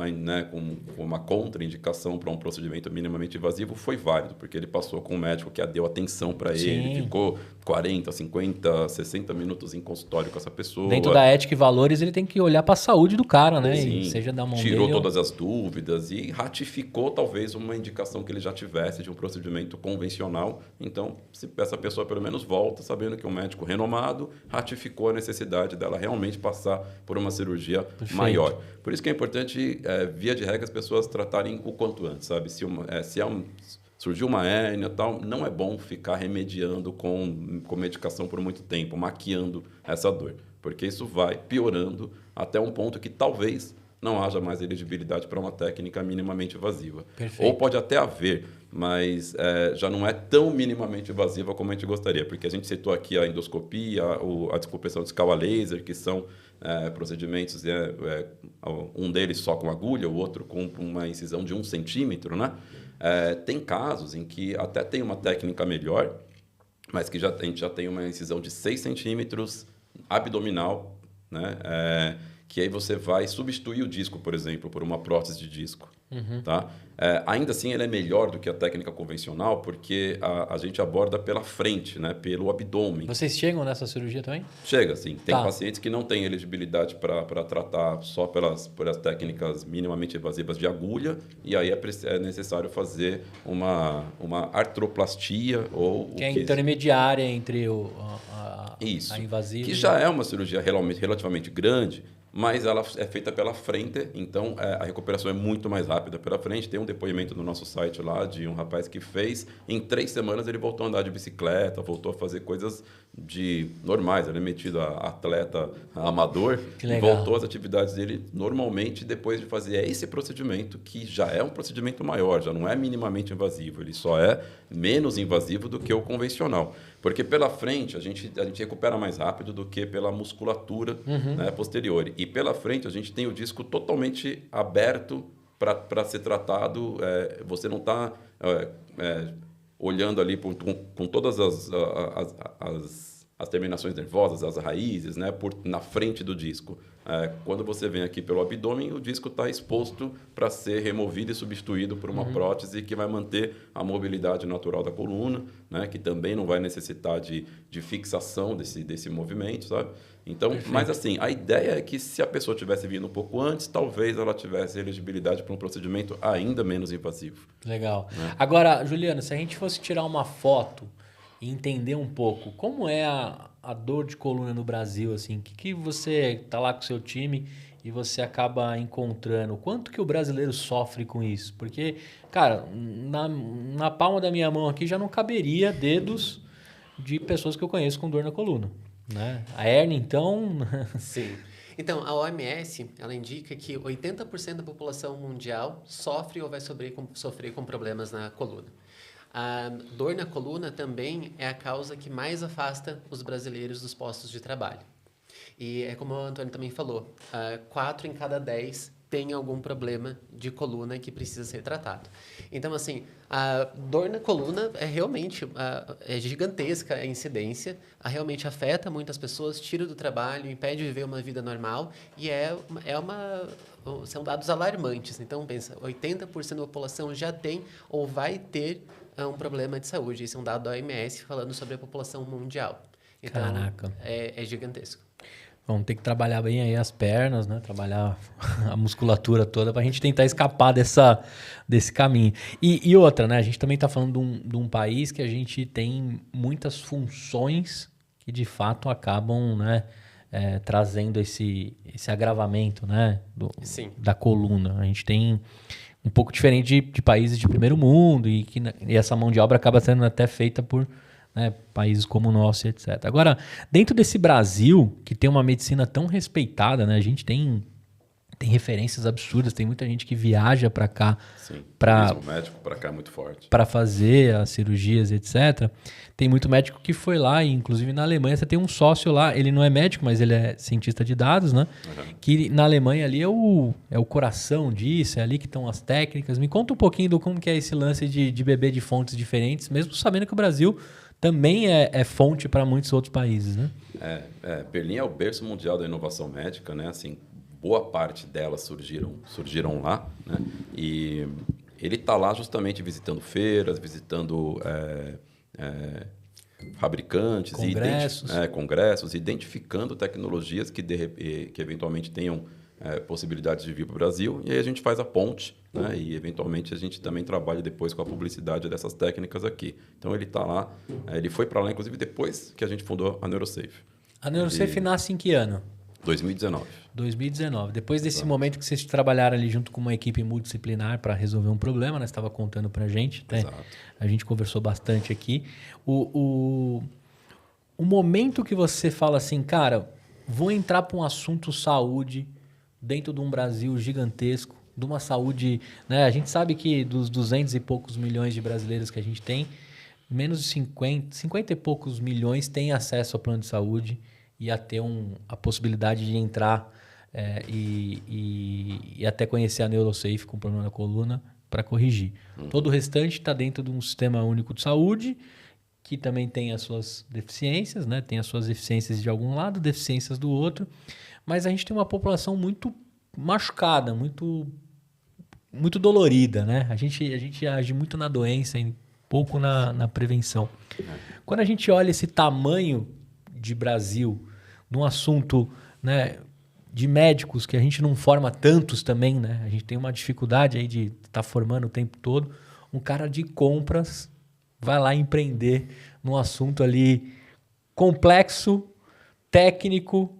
uma contraindicação para um procedimento minimamente invasivo, foi válido, porque ele passou com um médico que deu atenção para ele, ficou 40, 50, 60 minutos em consultório com essa pessoa.
Dentro da ética e valores, ele tem que olhar para a saúde do cara, né?
Sim,
e seja da mão
tirou
dele,
todas as dúvidas e ratificou talvez uma indicação que ele já tivesse. estresse de um procedimento convencional. Então, se essa pessoa pelo menos volta sabendo que um médico renomado ratificou a necessidade dela realmente passar por uma cirurgia maior. Por isso que é importante, via de regra, as pessoas tratarem o quanto antes, sabe? Surgiu uma hérnia e tal, não é bom ficar remediando com medicação por muito tempo, maquiando essa dor, porque isso vai piorando até um ponto que talvez não haja mais elegibilidade para uma técnica minimamente invasiva.
Perfeito.
Ou pode até haver, mas já não é tão minimamente invasiva como a gente gostaria, porque a gente citou aqui a endoscopia, a descompressão discal a laser, que são procedimentos, um deles só com agulha, o outro com uma incisão de 1 centímetro, né? Tem casos em que até tem uma técnica melhor, mas que a gente já tem uma incisão de 6 centímetros abdominal, né? Que aí você vai substituir o disco, por exemplo, por uma prótese de disco. Tá? Ainda assim, ele é melhor do que a técnica convencional, porque a gente aborda pela frente, né? Pelo abdômen.
Vocês chegam nessa cirurgia também?
Chega, sim. Tem pacientes que não têm elegibilidade para tratar só por as técnicas minimamente invasivas de agulha, e aí é necessário fazer uma artroplastia ou...
Que é intermediária entre
Isso,
a invasiva.
Que já é uma cirurgia relativamente grande, mas ela é feita pela frente, então a recuperação é muito mais rápida pela frente. Tem um depoimento no nosso site lá de um rapaz que fez, em 3 semanas ele voltou a andar de bicicleta, voltou a fazer coisas normais, ele é metido a atleta amador, e voltou às atividades dele normalmente depois de fazer esse procedimento, que já é um procedimento maior, já não é minimamente invasivo, ele só é menos invasivo do que o convencional. Porque pela frente a gente recupera mais rápido do que pela musculatura, né, posterior. E pela frente a gente tem o disco totalmente aberto para ser tratado. Você não está olhando ali com todas as terminações nervosas, as raízes, né, na frente do disco. Quando você vem aqui pelo abdômen, o disco está exposto para ser removido e substituído por uma prótese que vai manter a mobilidade natural da coluna, né, que também não vai necessitar de fixação desse movimento, sabe? Então, mas assim, a ideia é que se a pessoa tivesse vindo um pouco antes, talvez ela tivesse elegibilidade para um procedimento ainda menos invasivo.
Legal. Agora, Juliano, se a gente fosse tirar uma foto e entender um pouco como é a dor de coluna no Brasil, assim, que você tá lá com o seu time e você acaba encontrando, quanto que o brasileiro sofre com isso? Porque, cara, na palma da minha mão aqui já não caberia dedos de pessoas que eu conheço com dor na coluna, né? A hérnia, então...
Sim. Então, a OMS, ela indica que 80% da população mundial sofre ou vai sofrer com problemas na coluna. A dor na coluna também é a causa que mais afasta os brasileiros dos postos de trabalho. E é como o Antônio também falou, 4 em cada 10 tem algum problema de coluna que precisa ser tratado. Então, assim, a dor na coluna é realmente é gigantesca a incidência, realmente afeta muitas pessoas, tira do trabalho, impede de viver uma vida normal e são dados alarmantes. Então, pensa, 80% da população já tem ou vai ter um problema de saúde. Esse é um dado da OMS falando sobre a população mundial. Então,
caraca.
É gigantesco.
Vamos ter que trabalhar bem aí as pernas, né? Trabalhar a musculatura toda para a gente tentar escapar desse caminho. E outra, né? A gente também está falando de um país que a gente tem muitas funções que de fato acabam, né, trazendo esse agravamento, né, da coluna. A gente tem um pouco diferente de países de primeiro mundo e essa mão de obra acaba sendo até feita por, né, países como o nosso, etc. Agora, dentro desse Brasil, que tem uma medicina tão respeitada, né, a gente tem referências absurdas, tem muita gente que viaja para cá.
Sim,
o
médico para cá é muito forte.
Para fazer as cirurgias, etc. Tem muito médico que foi lá, e inclusive na Alemanha você tem um sócio lá, ele não é médico, mas ele é cientista de dados, né? Que na Alemanha ali é o coração disso, é ali que estão as técnicas. Me conta um pouquinho do como que é esse lance de beber de fontes diferentes, mesmo sabendo que o Brasil também é fonte para muitos outros países, né?
Berlim é o berço mundial da inovação médica, né? Assim, boa parte delas surgiram lá, né? E ele está lá justamente visitando feiras, visitando fabricantes,
congressos,
congressos, identificando tecnologias que eventualmente tenham possibilidades de vir para o Brasil, e aí a gente faz a ponte, né? E eventualmente a gente também trabalha depois com a publicidade dessas técnicas aqui. Então ele está lá, ele foi para lá, inclusive, depois que a gente fundou a Neurosafe.
A Neurosafe nasce em que ano?
2019.
2019. Depois desse momento que vocês trabalharam ali junto com uma equipe multidisciplinar para resolver um problema, né? Você estava contando para a gente.
Exato.
A gente conversou bastante aqui. O momento que você fala assim, cara, vou entrar para um assunto saúde dentro de um Brasil gigantesco, de uma saúde, né? A gente sabe que dos 200 e poucos milhões de brasileiros que a gente tem, menos de 50 e poucos milhões têm acesso ao plano de saúde e a ter a possibilidade de entrar e até conhecer a Neurosafe com problema na coluna para corrigir. Todo o restante está dentro de um sistema único de saúde que também tem as suas deficiências, né? Tem as suas eficiências de algum lado, deficiências do outro, mas a gente tem uma população muito machucada, muito dolorida, né? A gente age muito na doença e pouco na prevenção. Quando a gente olha esse tamanho de Brasil, num assunto, né, de médicos, que a gente não forma tantos também, né? A gente tem uma dificuldade aí de estar formando o tempo todo. Um cara de compras vai lá empreender num assunto ali complexo, técnico,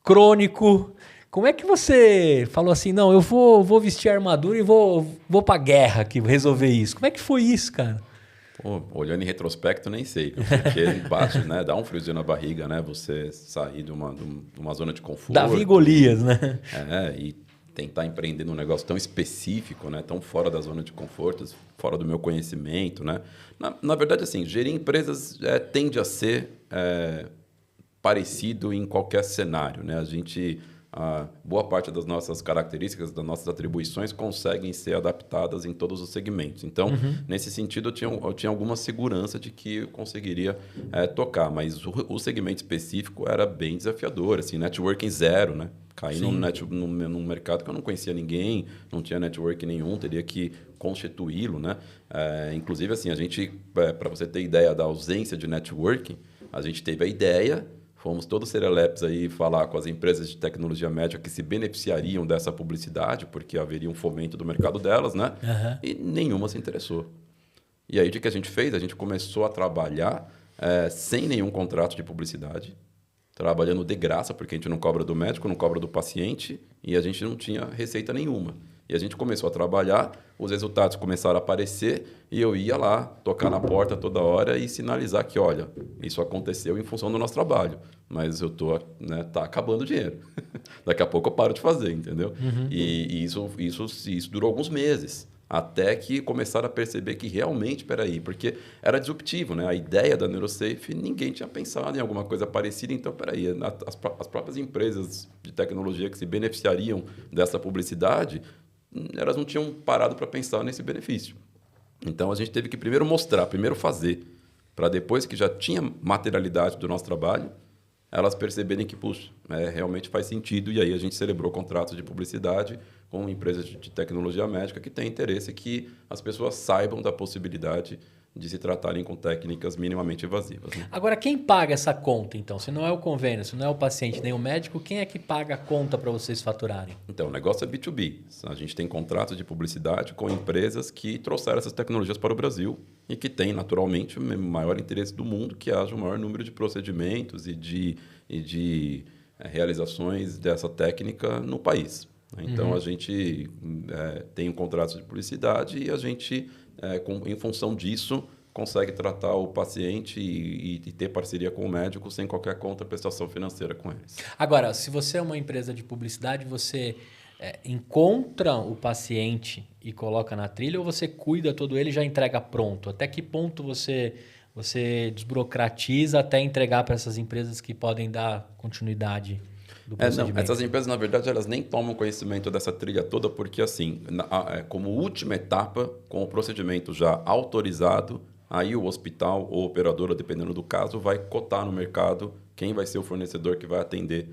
crônico. Como é que você falou assim, não, eu vou vestir a armadura e vou pra guerra aqui, resolver isso? Como é que foi isso, cara?
Pô, olhando em retrospecto, nem sei, porque bate, né? Dá um friozinho na barriga, né? Você sair de uma zona de conforto.
Davi e Golias, né?
E tentar empreender num negócio tão específico, né? Tão fora da zona de conforto, fora do meu conhecimento, né? Na verdade, assim, gerir empresas tende a ser parecido em qualquer cenário, né? Boa parte das nossas características, das nossas atribuições conseguem ser adaptadas em todos os segmentos. Então, nesse sentido, eu tinha alguma segurança de que eu conseguiria tocar, mas o segmento específico era bem desafiador, assim, networking zero, né? Caí num mercado que eu não conhecia ninguém, não tinha network nenhum, teria que constituí-lo, né? Inclusive, assim, a gente, para você ter ideia da ausência de networking, a gente teve a ideia. Fomos todos serelepes aí falar com as empresas de tecnologia médica que se beneficiariam dessa publicidade, porque haveria um fomento do mercado delas, né? E nenhuma se interessou. E aí, o que a gente fez? A gente começou a trabalhar sem nenhum contrato de publicidade, trabalhando de graça, porque a gente não cobra do médico, não cobra do paciente, e a gente não tinha receita nenhuma. E a gente começou a trabalhar, os resultados começaram a aparecer e eu ia lá tocar na porta toda hora e sinalizar que, olha, isso aconteceu em função do nosso trabalho, mas eu tá acabando o dinheiro. Daqui a pouco eu paro de fazer, entendeu? E isso durou alguns meses, até que começaram a perceber que realmente, porque era disruptivo, né? A ideia da Neurosafe, ninguém tinha pensado em alguma coisa parecida, então, as próprias empresas de tecnologia que se beneficiariam dessa publicidade, elas não tinham parado para pensar nesse benefício. Então, a gente teve que primeiro mostrar, primeiro fazer, para depois que já tinha materialidade do nosso trabalho, elas perceberem que, puxa, realmente faz sentido. E aí a gente celebrou contratos de publicidade com empresas de tecnologia médica que têm interesse que as pessoas saibam da possibilidade de se tratarem com técnicas minimamente invasivas, né?
Agora, quem paga essa conta, então? Se não é o convênio, se não é o paciente nem o médico, quem é que paga a conta para vocês faturarem?
Então, o negócio é B2B. A gente tem contratos de publicidade com empresas que trouxeram essas tecnologias para o Brasil e que têm, naturalmente, o maior interesse do mundo que haja o maior número de procedimentos e de realizações dessa técnica no país. Então, a gente tem um contrato de publicidade e a gente, em função disso, consegue tratar o paciente e ter parceria com o médico sem qualquer contraprestação financeira com eles.
Agora, se você é uma empresa de publicidade, você encontra o paciente e coloca na trilha ou você cuida todo ele e já entrega pronto? Até que ponto você desburocratiza até entregar para essas empresas que podem dar continuidade do procedimento?
Essas empresas, na verdade, elas nem tomam conhecimento dessa trilha toda porque, assim, como última etapa, com o procedimento já autorizado, aí o hospital ou operadora, dependendo do caso, vai cotar no mercado quem vai ser o fornecedor que vai atender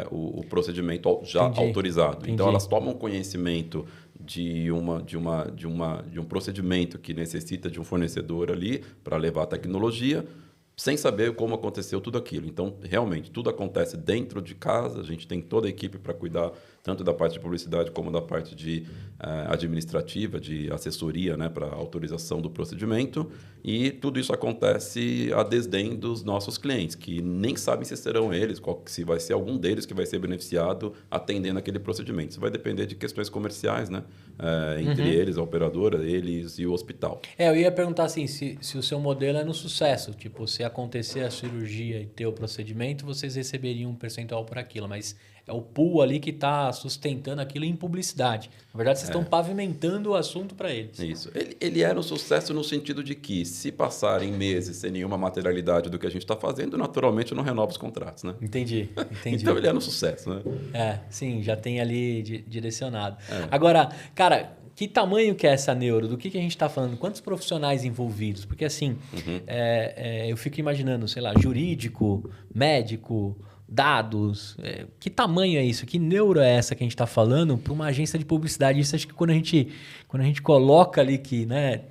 o procedimento já autorizado.
Entendi.
Então, elas tomam conhecimento de um procedimento que necessita de um fornecedor ali para levar a tecnologia, sem saber como aconteceu tudo aquilo. Então, realmente, tudo acontece dentro de casa, a gente tem toda a equipe para cuidar tanto da parte de publicidade como da parte de administrativa, de assessoria, né, para autorização do procedimento. E tudo isso acontece a desdém dos nossos clientes, que nem sabem se serão eles, se vai ser algum deles que vai ser beneficiado atendendo aquele procedimento. Isso vai depender de questões comerciais, né? Entre eles, a operadora, eles e o hospital.
Eu ia perguntar assim, se o seu modelo é no sucesso, tipo, se acontecer a cirurgia e ter o procedimento, vocês receberiam um percentual por aquilo, mas é o pool ali que está sustentando aquilo em publicidade. Na verdade, vocês estão pavimentando o assunto para eles.
Isso. Ele era um sucesso no sentido de que, se passarem meses sem nenhuma materialidade do que a gente está fazendo, naturalmente não renova os contratos, né?
Entendi.
Então ele era um sucesso, né?
Sim, já tem ali direcionado. Agora, cara, que tamanho que é essa neuro? Do que a gente está falando? Quantos profissionais envolvidos? Porque assim, eu fico imaginando, sei lá, jurídico, médico, dados. Que tamanho é isso? Que neuro é essa que a gente está falando para uma agência de publicidade? Isso acho que quando a gente coloca ali que, né,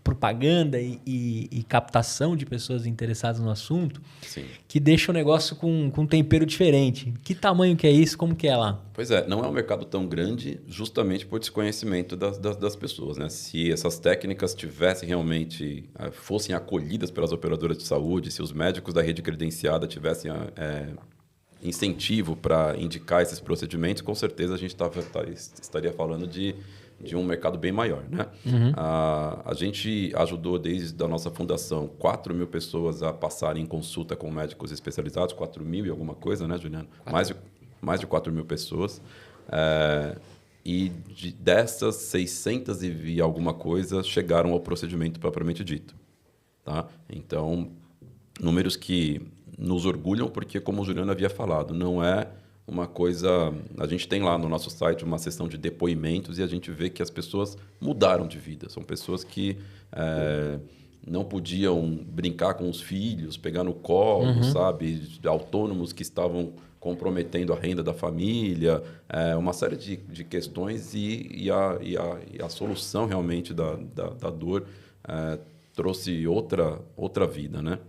propaganda e captação de pessoas interessadas no assunto,
Sim.
Que deixa o negócio com um tempero diferente. Que tamanho que é isso? Como que é lá?
Pois é, não é um mercado tão grande justamente por desconhecimento das pessoas, né? Se essas técnicas tivessem realmente, fossem acolhidas pelas operadoras de saúde, se os médicos da rede credenciada tivessem incentivo para indicar esses procedimentos, com certeza a gente estaria falando de um mercado bem maior, né? A gente ajudou desde a nossa fundação 4.000 pessoas a passarem em consulta com médicos especializados, 4.000 e alguma coisa, né, Juliano? Mais de 4.000 pessoas. E dessas 600 e alguma coisa chegaram ao procedimento propriamente dito. Tá? Então, números que nos orgulham, porque, como o Juliano havia falado, não é uma coisa... A gente tem lá no nosso site uma seção de depoimentos e a gente vê que as pessoas mudaram de vida. São pessoas que não podiam brincar com os filhos, pegar no colo, sabe? Autônomos que estavam comprometendo a renda da família, uma série de questões e a solução realmente da dor trouxe outra vida, né?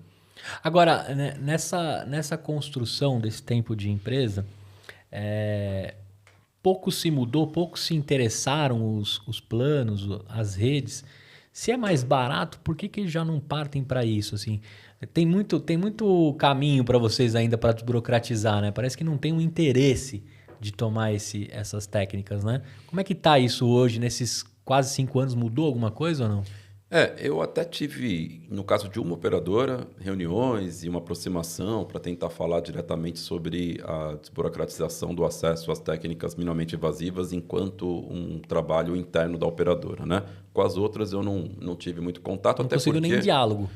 Agora, nessa construção desse tempo de empresa, pouco se mudou, pouco se interessaram os planos, as redes. Se é mais barato, por que já não partem para isso? Assim, tem muito caminho para vocês ainda para desburocratizar, né? Parece que não tem um interesse de tomar essas técnicas, né? Como é que está isso hoje, nesses quase 5 anos? Mudou alguma coisa ou não?
Eu até tive, no caso de uma operadora, reuniões e uma aproximação para tentar falar diretamente sobre a desburocratização do acesso às técnicas minimamente invasivas enquanto um trabalho interno da operadora, né? Com as outras eu não tive muito contato.
Não conseguiu nem diálogo.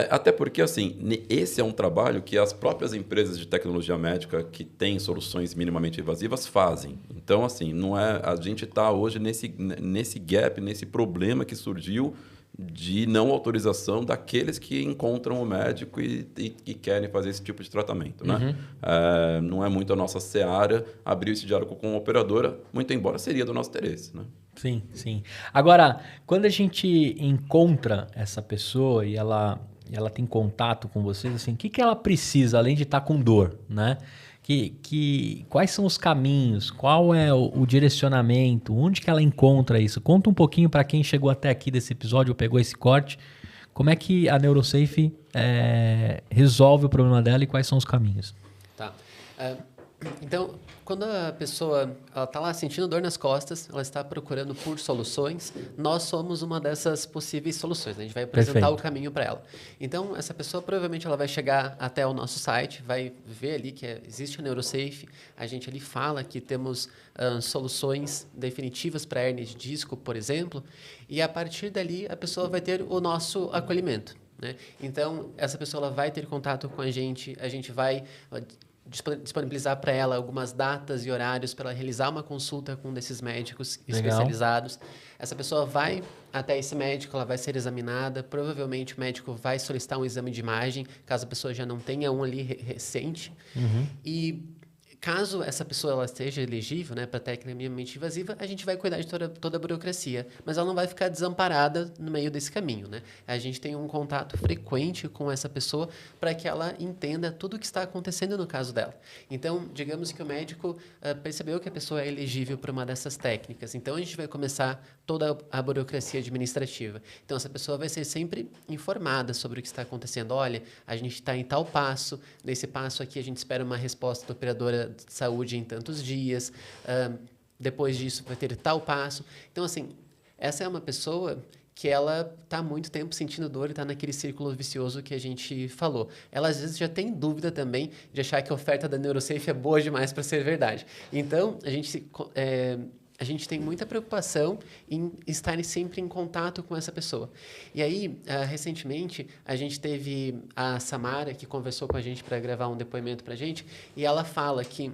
Até porque, assim, esse é um trabalho que as próprias empresas de tecnologia médica que têm soluções minimamente invasivas fazem. Então, assim, não é, a gente está hoje nesse gap, nesse problema que surgiu de não autorização daqueles que encontram o médico e querem fazer esse tipo de tratamento, né? Não é muito a nossa seara abrir esse diálogo com a operadora, muito embora seria do nosso interesse, né?
Sim, sim. Agora, quando a gente encontra essa pessoa e ela tem contato com vocês, assim, o que ela precisa, além de estar com dor, né? Quais são os caminhos? Qual é o direcionamento? Onde que ela encontra isso? Conta um pouquinho para quem chegou até aqui desse episódio ou pegou esse corte. Como é que a Neurosafe resolve o problema dela e quais são os caminhos?
Tá. Então, quando a pessoa está lá sentindo dor nas costas, ela está procurando por soluções, nós somos uma dessas possíveis soluções, né? A gente vai apresentar o caminho para ela. Então, essa pessoa provavelmente ela vai chegar até o nosso site, vai ver ali que existe a Neurosafe, a gente ali fala que temos soluções definitivas para hernia de disco, por exemplo, e a partir dali a pessoa vai ter o nosso acolhimento, né? Então, essa pessoa ela vai ter contato com a gente vai disponibilizar para ela algumas datas e horários para ela realizar uma consulta com um desses médicos especializados. Essa pessoa vai até esse médico, ela vai ser examinada, provavelmente o médico vai solicitar um exame de imagem, caso a pessoa já não tenha um ali recente. E caso essa pessoa ela esteja elegível, né, para técnica minimamente invasiva, a gente vai cuidar de toda a burocracia, mas ela não vai ficar desamparada no meio desse caminho, né? A gente tem um contato frequente com essa pessoa para que ela entenda tudo o que está acontecendo no caso dela. Então, digamos que o médico percebeu que a pessoa é elegível para uma dessas técnicas, então a gente vai começar toda a burocracia administrativa. Então, essa pessoa vai ser sempre informada sobre o que está acontecendo. Olha, a gente está em tal passo, nesse passo aqui a gente espera uma resposta da operadora de saúde em tantos dias, depois disso vai ter tal passo. Então, assim, essa é uma pessoa que ela está há muito tempo sentindo dor e está naquele círculo vicioso que a gente falou. Ela, às vezes, já tem dúvida também de achar que a oferta da NeuroSafe é boa demais para ser verdade. Então, a gente tem muita preocupação em estar sempre em contato com essa pessoa. E aí, recentemente, a gente teve a Samara, que conversou com a gente para gravar um depoimento para a gente, e ela fala que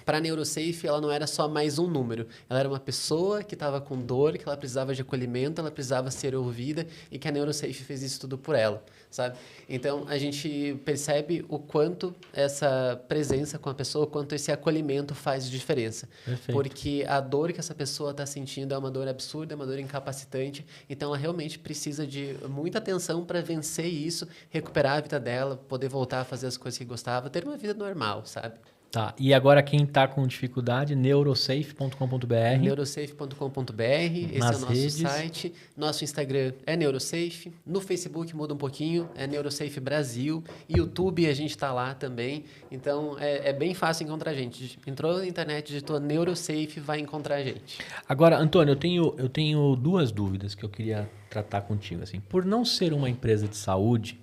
para a NeuroSafe, ela não era só mais um número. Ela era uma pessoa que estava com dor, que ela precisava de acolhimento, ela precisava ser ouvida e que a NeuroSafe fez isso tudo por ela, sabe? Então, a gente percebe o quanto essa presença com a pessoa, o quanto esse acolhimento faz diferença.
Perfeito.
Porque a dor que essa pessoa está sentindo é uma dor absurda, é uma dor incapacitante. Então, ela realmente precisa de muita atenção para vencer isso, recuperar a vida dela, poder voltar a fazer as coisas que gostava, ter uma vida normal, sabe?
Tá, e agora quem está com dificuldade, neurosafe.com.br.
Neurosafe.com.br, esse
Nas
é o nosso
redes.
site. Nosso Instagram é Neurosafe. No Facebook muda um pouquinho, é Neurosafe Brasil. YouTube a gente está lá também. Então é bem fácil encontrar a gente. Entrou na internet, digitou Neurosafe, vai encontrar a gente.
Agora, Antônio, eu tenho duas dúvidas que eu queria tratar contigo. Assim, por não ser uma empresa de saúde,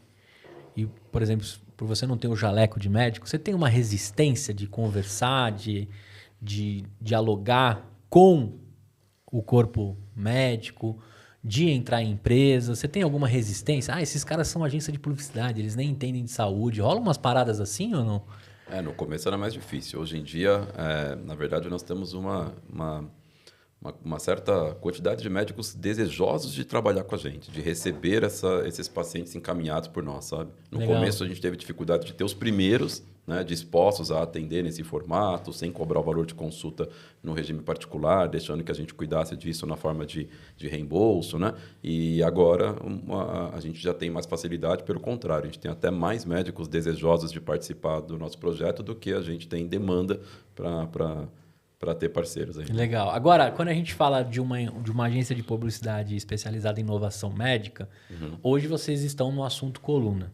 e, por exemplo, por você não ter o jaleco de médico, você tem uma resistência de conversar, de dialogar com o corpo médico, de entrar em empresa? Você tem alguma resistência? Esses caras são agência de publicidade, eles nem entendem de saúde. Rola umas paradas assim ou não?
No começo era mais difícil. Hoje em dia, na verdade, nós temos uma certa quantidade de médicos desejosos de trabalhar com a gente, de receber esses pacientes encaminhados por nós, sabe? No
Legal.
começo a gente teve dificuldade de ter os primeiros, né, dispostos a atender nesse formato, sem cobrar o valor de consulta no regime particular, deixando que a gente cuidasse disso na forma de reembolso, né? E agora a gente já tem mais facilidade, pelo contrário, a gente tem até mais médicos desejosos de participar do nosso projeto do que a gente tem demanda para ter parceiros aí.
Legal. Agora, quando a gente fala de uma agência de publicidade especializada em inovação médica, hoje vocês estão no assunto coluna.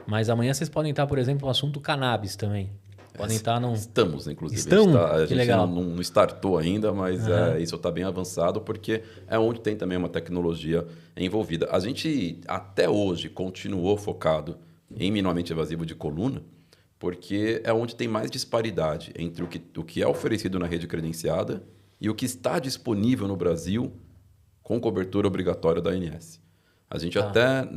Mas amanhã vocês podem estar, por exemplo, no assunto cannabis também. Podem estar num...
Estamos, inclusive.
Estão?
A
Que
gente
legal.
não startou ainda, mas isso está bem avançado, porque é onde tem também uma tecnologia envolvida. A gente, até hoje, continuou focado em minimamente invasivo de coluna, porque é onde tem mais disparidade entre o que é oferecido na rede credenciada e o que está disponível no Brasil com cobertura obrigatória da ANS. A gente até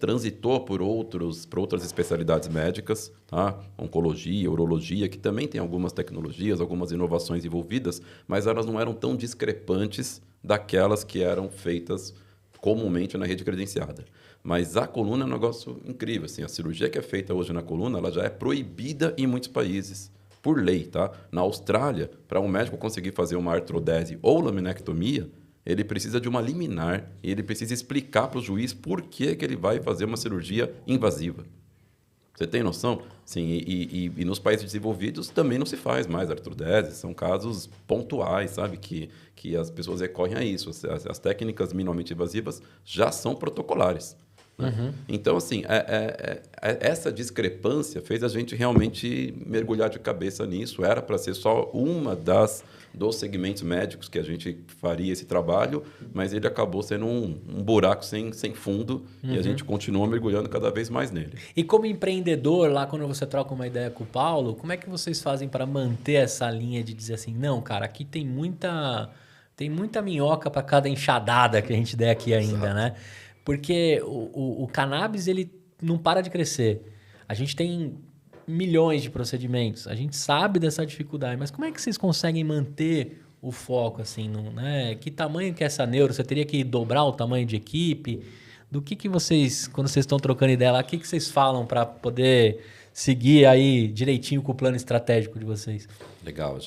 transitou por outras especialidades médicas, tá? Oncologia, urologia, que também tem algumas tecnologias, algumas inovações envolvidas, mas elas não eram tão discrepantes daquelas que eram feitas comumente na rede credenciada. Mas a coluna é um negócio incrível. Assim, a cirurgia que é feita hoje na coluna, ela já é proibida em muitos países, por lei. Tá? Na Austrália, para um médico conseguir fazer uma artrodese ou laminectomia, ele precisa de uma liminar e ele precisa explicar para o juiz por que ele vai fazer uma cirurgia invasiva. Você tem noção? Sim, e nos países desenvolvidos também não se faz mais artrodese, são casos pontuais, sabe? Que as pessoas recorrem a isso. As técnicas minimamente invasivas já são protocolares. Né? Então, assim, essa discrepância fez a gente realmente mergulhar de cabeça nisso. Era para ser só uma dos segmentos médicos que a gente faria esse trabalho, mas ele acabou sendo um buraco sem fundo e a gente continua mergulhando cada vez mais nele.
E como empreendedor, lá quando você troca uma ideia com o Paulo, como é que vocês fazem para manter essa linha de dizer assim, não, cara, aqui tem muita minhoca para cada enxadada que a gente der aqui ainda, Exato. Né? Porque o cannabis, ele não para de crescer. A gente tem milhões de procedimentos. A gente sabe dessa dificuldade, mas como é que vocês conseguem manter o foco assim, né? Que tamanho que é essa neuro? Você teria que dobrar o tamanho de equipe? Do que vocês, quando vocês estão trocando ideia lá, o que vocês falam para poder seguir aí direitinho com o plano estratégico de vocês?
Legal, a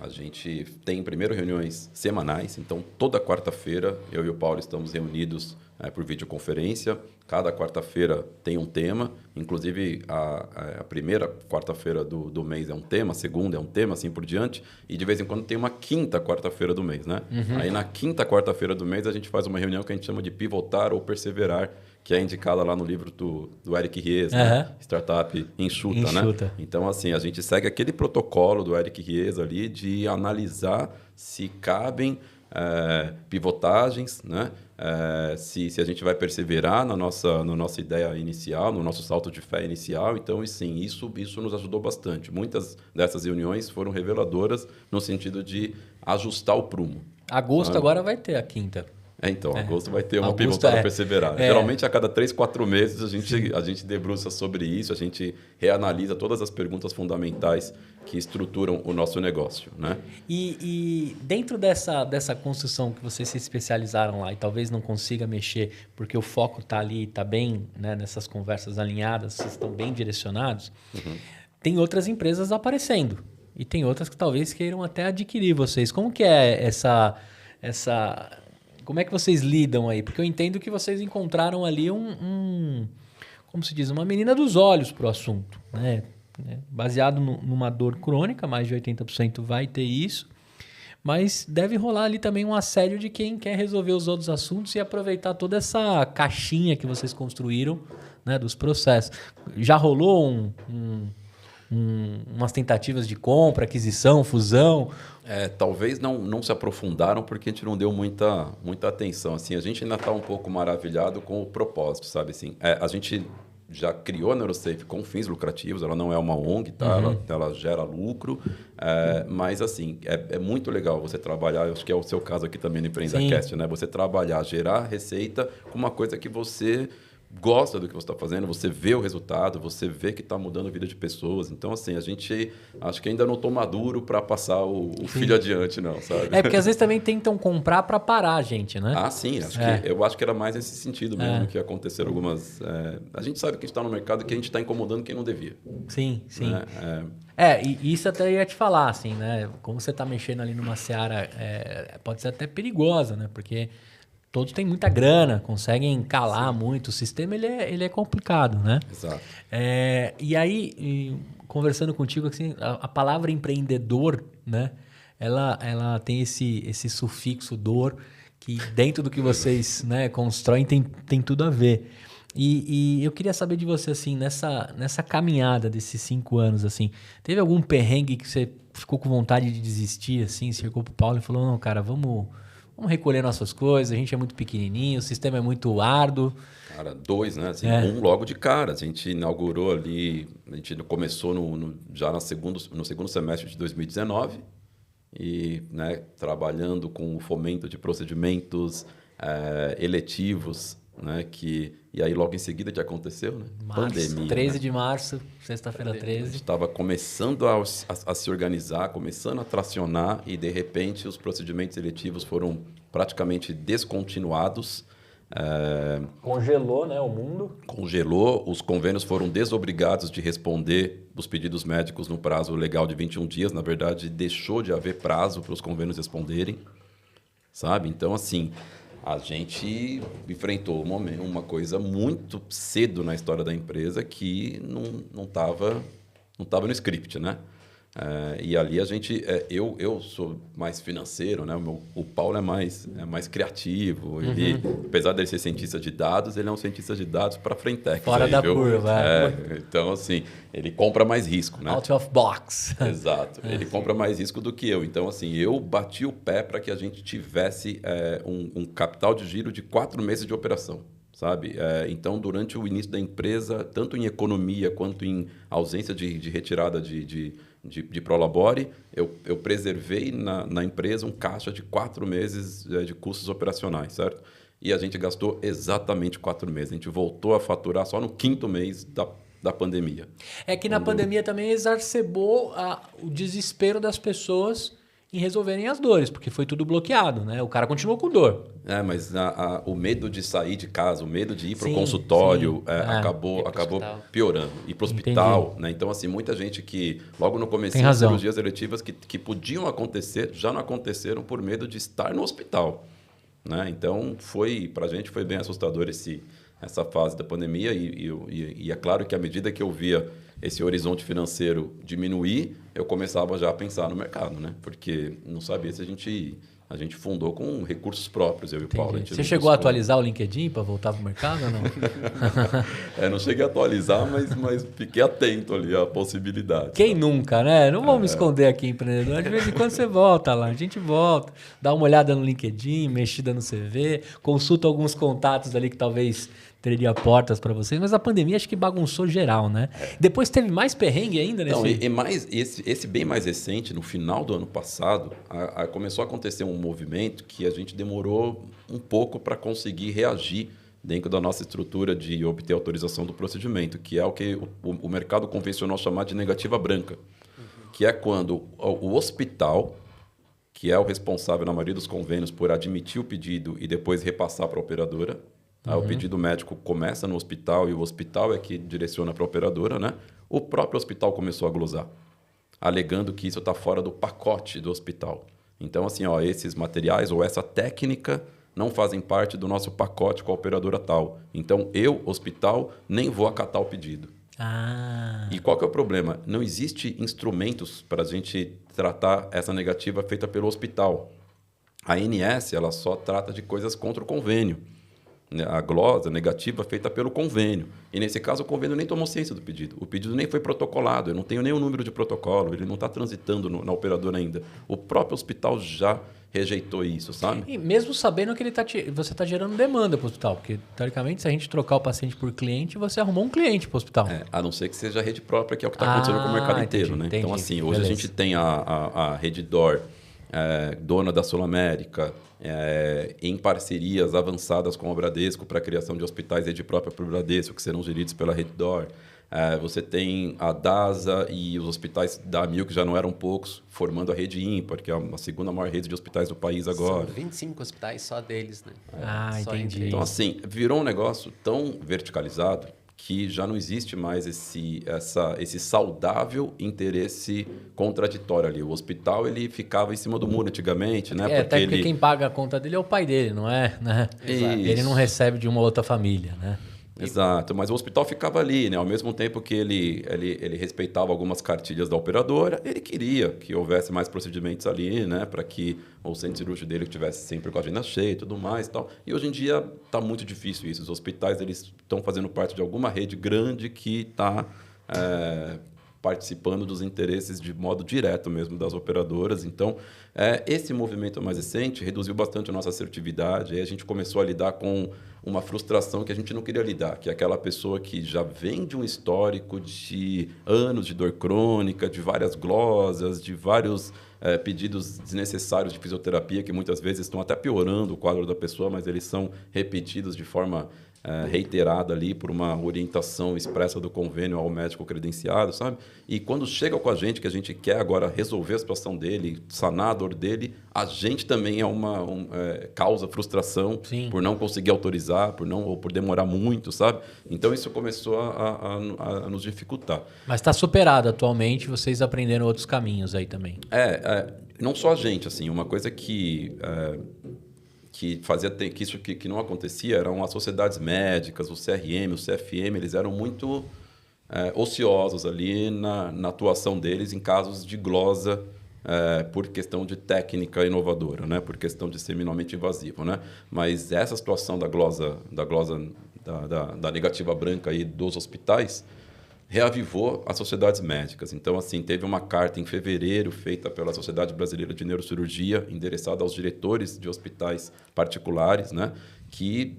gente tem primeiro reuniões semanais, então toda quarta-feira eu e o Paulo estamos reunidos por videoconferência. Cada quarta-feira tem um tema, inclusive a primeira quarta-feira do mês é um tema, a segunda é um tema, assim por diante, e de vez em quando tem uma quinta quarta-feira do mês, né? Aí na quinta quarta-feira do mês a gente faz uma reunião que a gente chama de pivotar ou perseverar, que é indicada lá no livro do Eric Ries, né? Startup Enxuta, né? Então, assim, a gente segue aquele protocolo do Eric Ries ali de analisar se cabem pivotagens, né? Se a gente vai perseverar na nossa ideia inicial, no nosso salto de fé inicial. Então, sim, isso nos ajudou bastante. Muitas dessas reuniões foram reveladoras no sentido de ajustar o prumo.
Agosto agora vai ter a quinta.
Então, agosto vai ter uma pivotada perseverar. Geralmente, a cada 3, 4 meses, a gente debruça sobre isso, a gente reanalisa todas as perguntas fundamentais que estruturam o nosso negócio, né?
E dentro dessa construção que vocês se especializaram lá e talvez não consiga mexer porque o foco está ali, está bem, né, nessas conversas alinhadas, vocês estão bem direcionados, tem outras empresas aparecendo e tem outras que talvez queiram até adquirir vocês. Como que é essa como é que vocês lidam aí? Porque eu entendo que vocês encontraram ali como se diz, uma menina dos olhos para o assunto, né? Baseado numa dor crônica, mais de 80% vai ter isso, mas deve rolar ali também um assédio de quem quer resolver os outros assuntos e aproveitar toda essa caixinha que vocês construíram, né, dos processos. Já rolou umas tentativas de compra, aquisição, fusão?
Talvez não se aprofundaram porque a gente não deu muita atenção. Assim, a gente ainda está um pouco maravilhado com o propósito, sabe? Assim, a gente já criou a Neurosafe com fins lucrativos, ela não é uma ONG, tá? Ela gera lucro, mas assim, é muito legal você trabalhar, acho que é o seu caso aqui também no EmpreendaCast, né? Você trabalhar, gerar receita com uma coisa que você gosta do que você está fazendo, você vê o resultado, você vê que está mudando a vida de pessoas. Então, assim, a gente acho que ainda não estou maduro para passar o filho adiante, não, sabe?
Porque às vezes também tentam comprar para parar a gente, né?
Sim. Eu acho que era mais nesse sentido mesmo que aconteceram algumas... a gente sabe que a gente está no mercado que a gente está incomodando quem não devia.
Sim. E isso até ia te falar, assim, né? Como você está mexendo ali numa seara, pode ser até perigosa, né? Porque todos têm muita grana, conseguem calar muito. O sistema ele é complicado, né?
Exato.
E aí, conversando contigo, assim, a palavra empreendedor, né? Ela tem esse sufixo dor que dentro do que vocês, né, constroem tem tudo a ver. E eu queria saber de você, assim, nessa caminhada desses 5 anos, assim, teve algum perrengue que você ficou com vontade de desistir, assim, chegou pro Paulo e falou, não, cara, vamos recolher nossas coisas, a gente é muito pequenininho, o sistema é muito árduo.
Cara, 2, né? Assim, um logo de cara. A gente inaugurou ali, a gente começou já no segundo semestre de 2019 e, né, trabalhando com o fomento de procedimentos eletivos, né? E aí logo em seguida que aconteceu, né?
Pandemia. 13 de março, sexta-feira 13.
A gente estava começando a se organizar, começando a tracionar e, de repente, os procedimentos eletivos foram praticamente descontinuados.
Congelou, né, o mundo?
Congelou, os convênios foram desobrigados de responder os pedidos médicos no prazo legal de 21 dias. Na verdade, deixou de haver prazo para os convênios responderem, sabe? Então, assim, a gente enfrentou uma coisa muito cedo na história da empresa que não estava no script, né? E ali a gente... eu sou mais financeiro, né? O Paulo é mais criativo. Ele, apesar de ele ser cientista de dados, ele é um cientista de dados para frentex.
Fora da curva.
Então, assim, ele compra mais risco, né?
Out of box.
Exato. Ele compra mais risco do que eu. Então, assim, eu bati o pé para que a gente tivesse um capital de giro de 4 meses de operação, sabe? Então, durante o início da empresa, tanto em economia quanto em ausência de retirada de Prolabore, eu preservei na empresa um caixa de 4 meses de custos operacionais, certo? E a gente gastou exatamente 4 meses. A gente voltou a faturar só no 5º mês da pandemia.
É que na pandemia também exacerbou o desespero das pessoas em resolverem as dores, porque foi tudo bloqueado, né? O cara continuou com dor.
Mas o medo de sair de casa, o medo de ir para o
Sim,
consultório,
sim.
acabou
hospital.
piorando. Ir para o hospital, né? Então, assim, muita gente que logo no começo das cirurgias eletivas que podiam acontecer, já não aconteceram por medo de estar no hospital, né? Então, para a gente foi bem assustador essa fase da pandemia e é claro que à medida que eu via esse horizonte financeiro diminuir, eu começava já a pensar no mercado, né? Porque não sabia se a gente fundou com recursos próprios, eu e o Paulo.
Você chegou a atualizar o LinkedIn para voltar para o mercado ou não?
Não cheguei a atualizar, mas fiquei atento ali à possibilidade.
Quem nunca, né? Não vamos me esconder aqui, empreendedor. De vez em quando você volta lá, a gente volta, dá uma olhada no LinkedIn, mexida no CV, consulta alguns contatos ali que talvez teria portas para vocês, mas a pandemia acho que bagunçou geral, né? Depois teve mais perrengue ainda nesse...
Não, esse bem mais recente, no final do ano passado, começou a acontecer um movimento que a gente demorou um pouco para conseguir reagir dentro da nossa estrutura de obter autorização do procedimento, que é o que o mercado convencional chama de negativa branca, que é quando o hospital, que é o responsável na maioria dos convênios por admitir o pedido e depois repassar para a operadora. O pedido médico começa no hospital e o hospital é que direciona para a operadora, né? O próprio hospital começou a glosar, alegando que isso está fora do pacote do hospital. Então, assim, esses materiais ou essa técnica não fazem parte do nosso pacote com a operadora tal. Então, eu, hospital, nem vou acatar o pedido. E qual que é o problema? Não existe instrumentos para a gente tratar essa negativa feita pelo hospital. A ANS ela só trata de coisas contra o convênio. A glosa negativa feita pelo convênio. E, nesse caso, o convênio nem tomou ciência do pedido. O pedido nem foi protocolado. Eu não tenho nenhum número de protocolo. Ele não está transitando na operadora ainda. O próprio hospital já rejeitou isso, sabe?
E mesmo sabendo que você está gerando demanda para o hospital. Porque, teoricamente, se a gente trocar o paciente por cliente, você arrumou um cliente para o hospital.
A não ser que seja a rede própria, que é o que está acontecendo com o mercado inteiro. Né?
Entendi.
Então, assim, hoje a gente tem a Redditor, dona da Sul América, em parcerias avançadas com o Bradesco para a criação de hospitais rede própria para o Bradesco, que serão geridos pela Redditor. Você tem a DASA e os hospitais da AMIL, que já não eram poucos, formando a rede ímpar, que é a segunda maior rede de hospitais do país agora.
São 25 hospitais só deles, né?
Entendi.
Então, assim, virou um negócio tão verticalizado que já não existe mais esse saudável interesse contraditório ali. O hospital ele ficava em cima do muro antigamente, né?
Até porque quem paga a conta dele é o pai dele, não é? Né? Ele não recebe de uma outra família, né?
Exato, mas o hospital ficava ali, né? Ao mesmo tempo que ele respeitava algumas cartilhas da operadora, ele queria que houvesse mais procedimentos ali, né? Para que o centro cirúrgico dele estivesse sempre com a agenda cheia e tudo mais e tal. E hoje em dia está muito difícil isso. Os hospitais eles estão fazendo parte de alguma rede grande que está participando dos interesses de modo direto mesmo das operadoras. Então, esse movimento mais recente reduziu bastante a nossa assertividade. Aí a gente começou a lidar com uma frustração que a gente não queria lidar, que é aquela pessoa que já vem de um histórico de anos de dor crônica, de várias glosas, de vários pedidos desnecessários de fisioterapia, que muitas vezes estão até piorando o quadro da pessoa, mas eles são repetidos de forma reiterada ali por uma orientação expressa do convênio ao médico credenciado, sabe? E quando chega com a gente, que a gente quer agora resolver a situação dele, sanar a dor dele, a gente também causa frustração por não conseguir autorizar, ou por demorar muito, sabe? Então isso começou a nos dificultar.
Mas está superado atualmente, vocês aprenderam outros caminhos aí também.
Não só a gente, assim, uma coisa que fazia que não acontecia eram as sociedades médicas, o CRM, o CFM, eles eram muito ociosos ali na atuação deles em casos de glosa por questão de técnica inovadora, né? Por questão de ser minimamente invasivo, né? Mas essa situação da negativa branca aí dos hospitais reavivou as sociedades médicas. Então, assim, teve uma carta em fevereiro feita pela Sociedade Brasileira de Neurocirurgia, endereçada aos diretores de hospitais particulares, né, que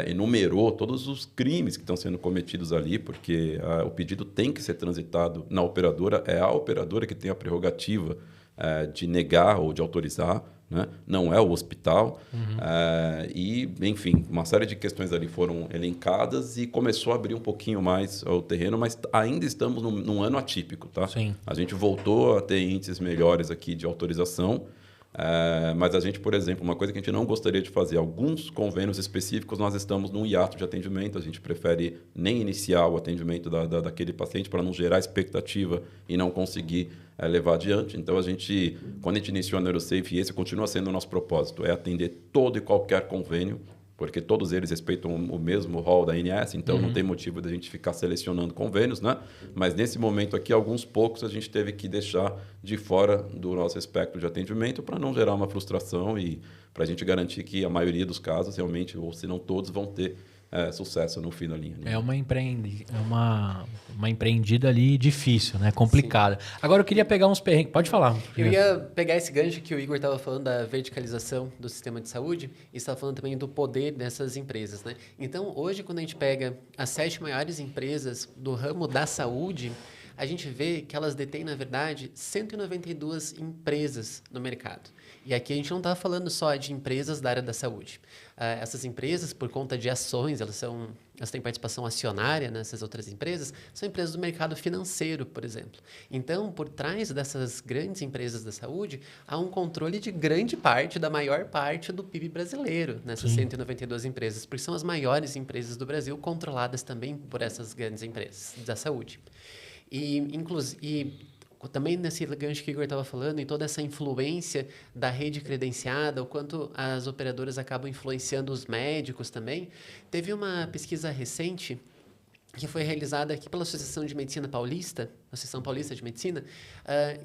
enumerou todos os crimes que estão sendo cometidos ali, porque o pedido tem que ser transitado na operadora, é a operadora que tem a prerrogativa de negar ou de autorizar, né? Não é o hospital. E, enfim, uma série de questões ali foram elencadas e começou a abrir um pouquinho mais o terreno, mas ainda estamos num ano atípico, tá?
Sim.
A gente voltou a ter índices melhores aqui de autorização, mas a gente, por exemplo, uma coisa que a gente não gostaria de fazer, alguns convênios específicos, nós estamos num hiato de atendimento, a gente prefere nem iniciar o atendimento daquele paciente para não gerar expectativa e não conseguir levar adiante. Então, quando a gente iniciou a NeuroSafe, e esse continua sendo o nosso propósito, é atender todo e qualquer convênio, porque todos eles respeitam o mesmo rol da ANS, então não tem motivo da gente ficar selecionando convênios, né? Mas nesse momento aqui, alguns poucos a gente teve que deixar de fora do nosso espectro de atendimento para não gerar uma frustração e para a gente garantir que a maioria dos casos realmente, ou se não todos, vão ter sucesso no fim da linha. Né?
É uma empreendida ali difícil, né? Complicada. Sim. Agora eu queria pegar uns perrengues. Pode falar.
Eu ia pegar esse gancho que o Igor estava falando da verticalização do sistema de saúde e estava falando também do poder dessas empresas, né? Então, hoje, quando a gente pega as 7 maiores empresas do ramo da saúde, a gente vê que elas detêm, na verdade, 192 empresas no mercado. E aqui a gente não está falando só de empresas da área da saúde. Essas empresas, por conta de ações, elas têm participação acionária nessas outras empresas, são empresas do mercado financeiro, por exemplo. Então, por trás dessas grandes empresas da saúde, há um controle de grande parte, da maior parte do PIB brasileiro, nessas 192 empresas, porque são as maiores empresas do Brasil, controladas também por essas grandes empresas da saúde. E também nesse gancho que o Igor estava falando, em toda essa influência da rede credenciada, o quanto as operadoras acabam influenciando os médicos também, teve uma pesquisa recente que foi realizada aqui pela Associação de Medicina Paulista, Associação Paulista de Medicina,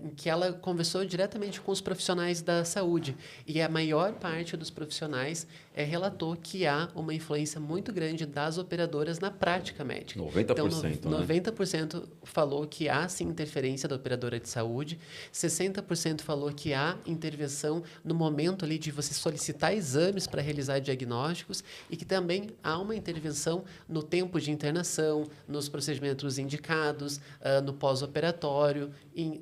em que ela conversou diretamente com os profissionais da saúde. E a maior parte dos profissionais relatou que há uma influência muito grande das operadoras na prática médica.
90%.
Então, 90% falou que há, sim, interferência da operadora de saúde, 60% falou que há intervenção no momento ali de você solicitar exames para realizar diagnósticos e que também há uma intervenção no tempo de internação, nos procedimentos indicados, no pós-operatório,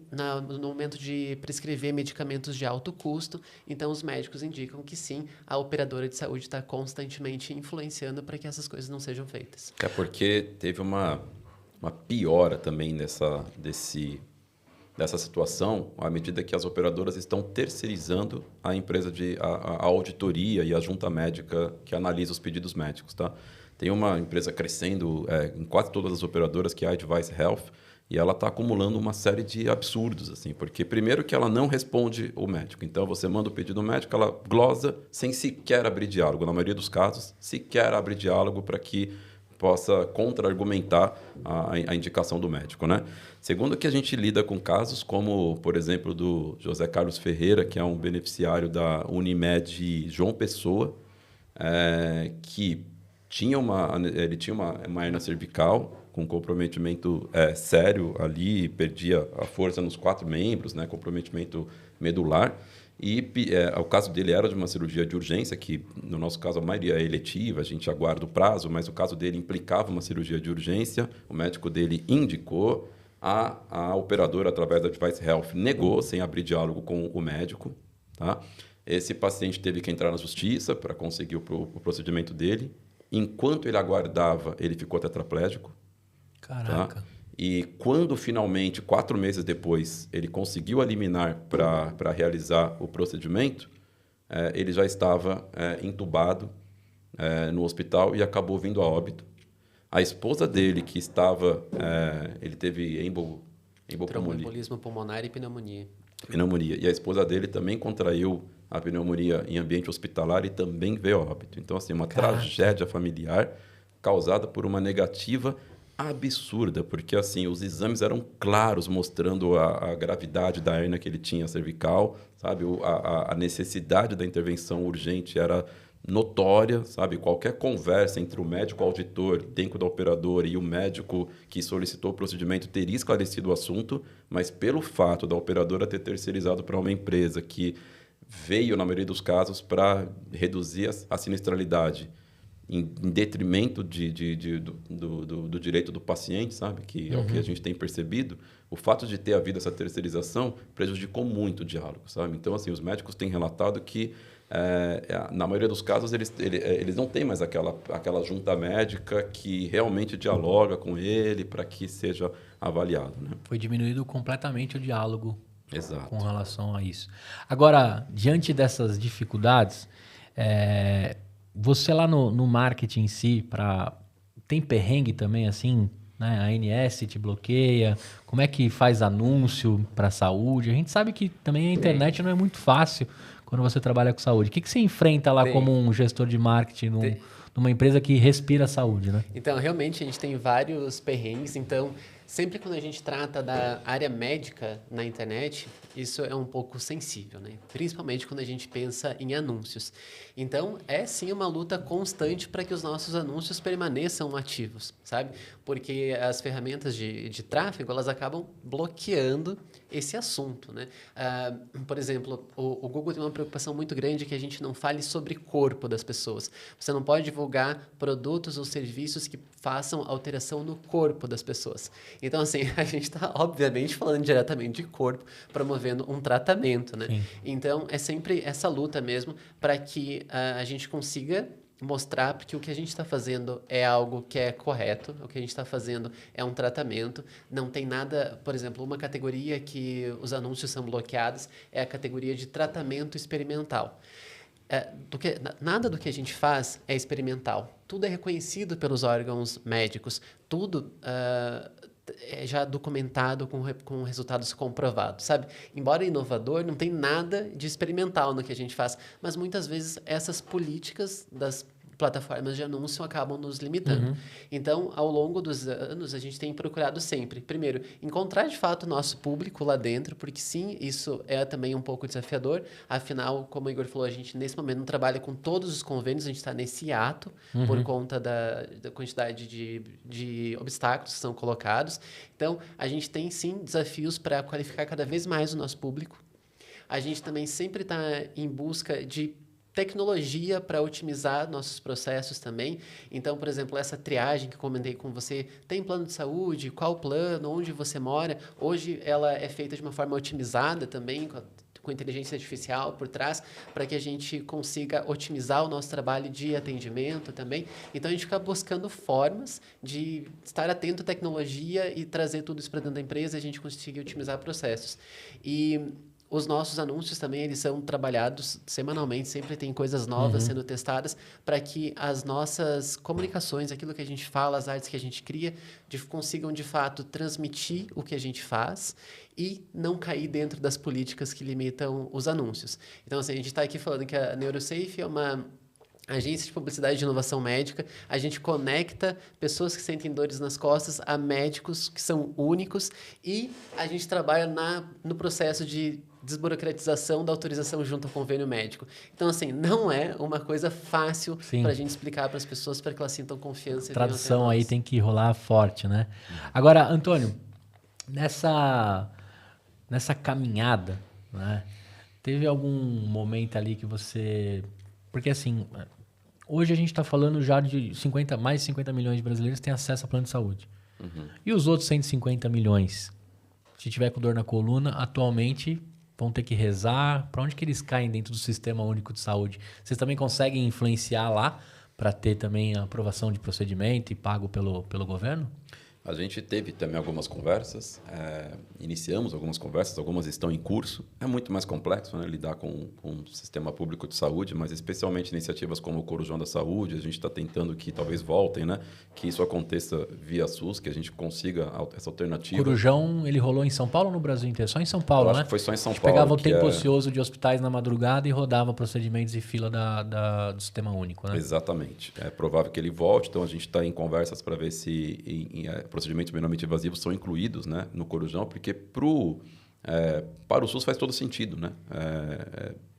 no momento de prescrever medicamentos de alto custo. Então, os médicos indicam que sim, a operadora de saúde está constantemente influenciando para que essas coisas não sejam feitas.
É porque teve uma piora também dessa situação, à medida que as operadoras estão terceirizando a empresa a auditoria e a junta médica que analisa os pedidos médicos, tá? Tem uma empresa crescendo em quase todas as operadoras, que é a Advice Health, e ela está acumulando uma série de absurdos, assim, porque primeiro que ela não responde o médico. Então, você manda o pedido médico, ela glosa sem sequer abrir diálogo. Na maioria dos casos, sequer abre diálogo para que possa contra-argumentar a indicação do médico, né? Segundo, que a gente lida com casos como, por exemplo, do José Carlos Ferreira, que é um beneficiário da Unimed João Pessoa, que ele tinha uma hernia cervical com comprometimento sério ali, perdia a força nos 4 membros, né, comprometimento medular. E o caso dele era de uma cirurgia de urgência, que no nosso caso a maioria é eletiva, a gente aguarda o prazo, mas o caso dele implicava uma cirurgia de urgência, o médico dele indicou, a operadora, através da Advice Health, negou, sem abrir diálogo com o médico. Tá? Esse paciente teve que entrar na justiça para conseguir o procedimento dele. Enquanto ele aguardava, ele ficou tetraplégico.
Caraca.
Tá? E quando, finalmente, 4 meses depois, ele conseguiu a liminar para realizar o procedimento, ele já estava entubado no hospital e acabou vindo a óbito. A esposa dele, que estava... ele teve
tromboembolismo pulmonar e pneumonia.
E a esposa dele também contraiu a pneumonia em ambiente hospitalar e também veio a óbito. Então, assim, uma tragédia familiar causada por uma negativa absurda, porque assim, os exames eram claros, mostrando a gravidade da hérnia que ele tinha cervical, sabe? A necessidade da intervenção urgente era notória, sabe? Qualquer conversa entre o médico auditor dentro da operadora e o médico que solicitou o procedimento teria esclarecido o assunto, mas pelo fato da operadora ter terceirizado para uma empresa que veio, na maioria dos casos, para reduzir a sinistralidade, em detrimento do direito do paciente, sabe? Que é o que a gente tem percebido. O fato de ter havido essa terceirização prejudicou muito o diálogo, sabe? Então, assim, os médicos têm relatado que, na maioria dos casos, eles não têm mais aquela junta médica que realmente dialoga com ele para que seja avaliado, né?
Foi diminuído completamente o diálogo.
Exato.
Com relação a isso. Agora, diante dessas dificuldades, você lá no marketing em si, tem perrengue também, assim, né? A ANS te bloqueia, como é que faz anúncio para a saúde? A gente sabe que também a internet não é muito fácil quando você trabalha com saúde. O que você enfrenta lá como um gestor de marketing numa empresa que respira saúde, né?
Então, realmente, a gente tem vários perrengues. Então, sempre quando a gente trata da área médica na internet, isso é um pouco sensível, né? Principalmente quando a gente pensa em anúncios. Então, é sim uma luta constante para que os nossos anúncios permaneçam ativos, sabe? Porque as ferramentas de tráfego, elas acabam bloqueando esse assunto, né? Por exemplo, o Google tem uma preocupação muito grande que a gente não fale sobre corpo das pessoas. Você não pode divulgar produtos ou serviços que façam alteração no corpo das pessoas. Então, assim, a gente está, obviamente, falando diretamente de corpo, promovendo um tratamento, né?
Sim.
Então, é sempre essa luta mesmo para que a gente consiga mostrar que o que a gente está fazendo é algo que é correto, o que a gente está fazendo é um tratamento, não tem nada, por exemplo, uma categoria que os anúncios são bloqueados é a categoria de tratamento experimental. Nada do que a gente faz é experimental. Tudo é reconhecido pelos órgãos médicos. Tudo é já documentado com resultados comprovados, sabe? Embora inovador, não tem nada de experimental no que a gente faz. Mas muitas vezes essas políticas das plataformas de anúncio acabam nos limitando.
Uhum.
Então, ao longo dos anos, a gente tem procurado sempre, primeiro, encontrar de fato o nosso público lá dentro, porque sim, isso é também um pouco desafiador. Afinal, como o Igor falou, a gente nesse momento não trabalha com todos os convênios, a gente está nesse ato por conta da quantidade de obstáculos que são colocados. Então, a gente tem sim desafios para qualificar cada vez mais o nosso público. A gente também sempre está em busca de tecnologia para otimizar nossos processos também. Então, por exemplo, essa triagem que eu comentei com você, tem plano de saúde, qual plano, onde você mora, hoje ela é feita de uma forma otimizada também, com inteligência artificial por trás, para que a gente consiga otimizar o nosso trabalho de atendimento também. Então, a gente fica buscando formas de estar atento à tecnologia e trazer tudo isso para dentro da empresa e a gente conseguir otimizar processos. E os nossos anúncios também, eles são trabalhados semanalmente, sempre tem coisas novas sendo testadas para que as nossas comunicações, aquilo que a gente fala, as artes que a gente cria, consigam, de fato, transmitir o que a gente faz e não cair dentro das políticas que limitam os anúncios. Então, assim, a gente está aqui falando que a NeuroSafe é uma agência de publicidade de inovação médica. A gente conecta pessoas que sentem dores nas costas a médicos que são únicos e a gente trabalha no processo de desburocratização da autorização junto ao convênio médico. Então, assim, não é uma coisa fácil para a gente explicar para as pessoas para que elas sintam confiança.
A tradução aí tem que rolar forte, né? Agora, Antônio, nessa caminhada, né, teve algum momento ali que você... Porque, assim, hoje a gente está falando já de mais de 50 milhões de brasileiros que têm acesso a plano de saúde. E os outros 150 milhões, se tiver com dor na coluna, atualmente vão ter que rezar. Para onde que eles caem dentro do Sistema Único de Saúde? Vocês também conseguem influenciar lá para ter também a aprovação de procedimento e pago pelo governo?
A gente teve também algumas conversas, iniciamos algumas conversas, algumas estão em curso. É muito mais complexo, né, lidar com o sistema público de saúde, mas especialmente iniciativas como o Corujão da Saúde, a gente está tentando que talvez voltem, né, que isso aconteça via SUS, que a gente consiga essa alternativa.
O Corujão, ele rolou em São Paulo ou no Brasil inteiro? Só em São Paulo,
Eu
né?
acho que foi só em São Paulo.
Pegava o tempo ocioso de hospitais na madrugada e rodava procedimentos e fila do Sistema Único, né?
Exatamente. É provável que ele volte, então a gente está em conversas para ver se procedimentos minimamente invasivos são incluídos, né, no Corujão, porque para o SUS faz todo sentido, né?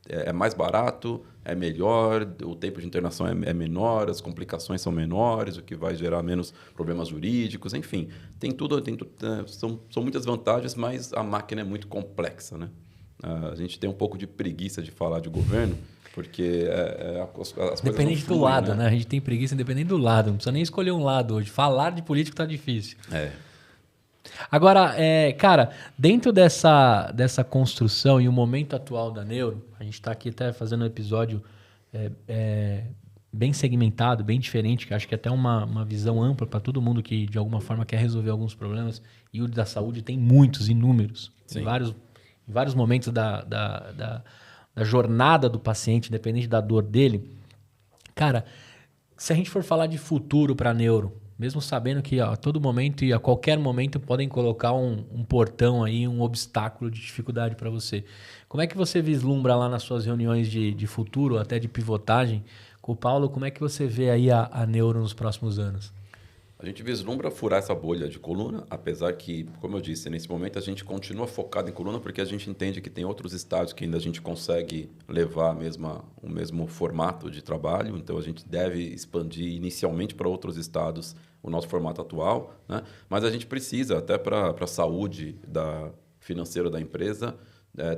É mais barato, é melhor, o tempo de internação é menor, as complicações são menores, o que vai gerar menos problemas jurídicos, enfim. São muitas vantagens, mas a máquina é muito complexa, né? A gente tem um pouco de preguiça de falar de governo, porque as coisas
Dependente
não fluem,
do lado, né? A gente tem preguiça independente do lado. Não precisa nem escolher um lado hoje. Falar de político tá difícil. Agora, cara, dentro dessa construção e o momento atual da Neuro, a gente está aqui até fazendo um episódio bem segmentado, bem diferente, que acho que é até uma visão ampla para todo mundo que de alguma forma quer resolver alguns problemas. E o da saúde tem muitos, inúmeros, em vários momentos da jornada do paciente, independente da dor dele. Cara, se a gente for falar de futuro para Neuro, mesmo sabendo que a todo momento e a qualquer momento podem colocar um portão aí, um obstáculo de dificuldade para você. Como é que você vislumbra lá nas suas reuniões de futuro, até de pivotagem, com o Paulo, como é que você vê aí a Neuro nos próximos anos?
A gente vislumbra furar essa bolha de coluna, apesar que, como eu disse, nesse momento a gente continua focado em coluna porque a gente entende que tem outros estádios que ainda a gente consegue levar o mesmo formato de trabalho, então a gente deve expandir inicialmente para outros estados o nosso formato atual, né? Mas a gente precisa, até para a saúde financeira da empresa,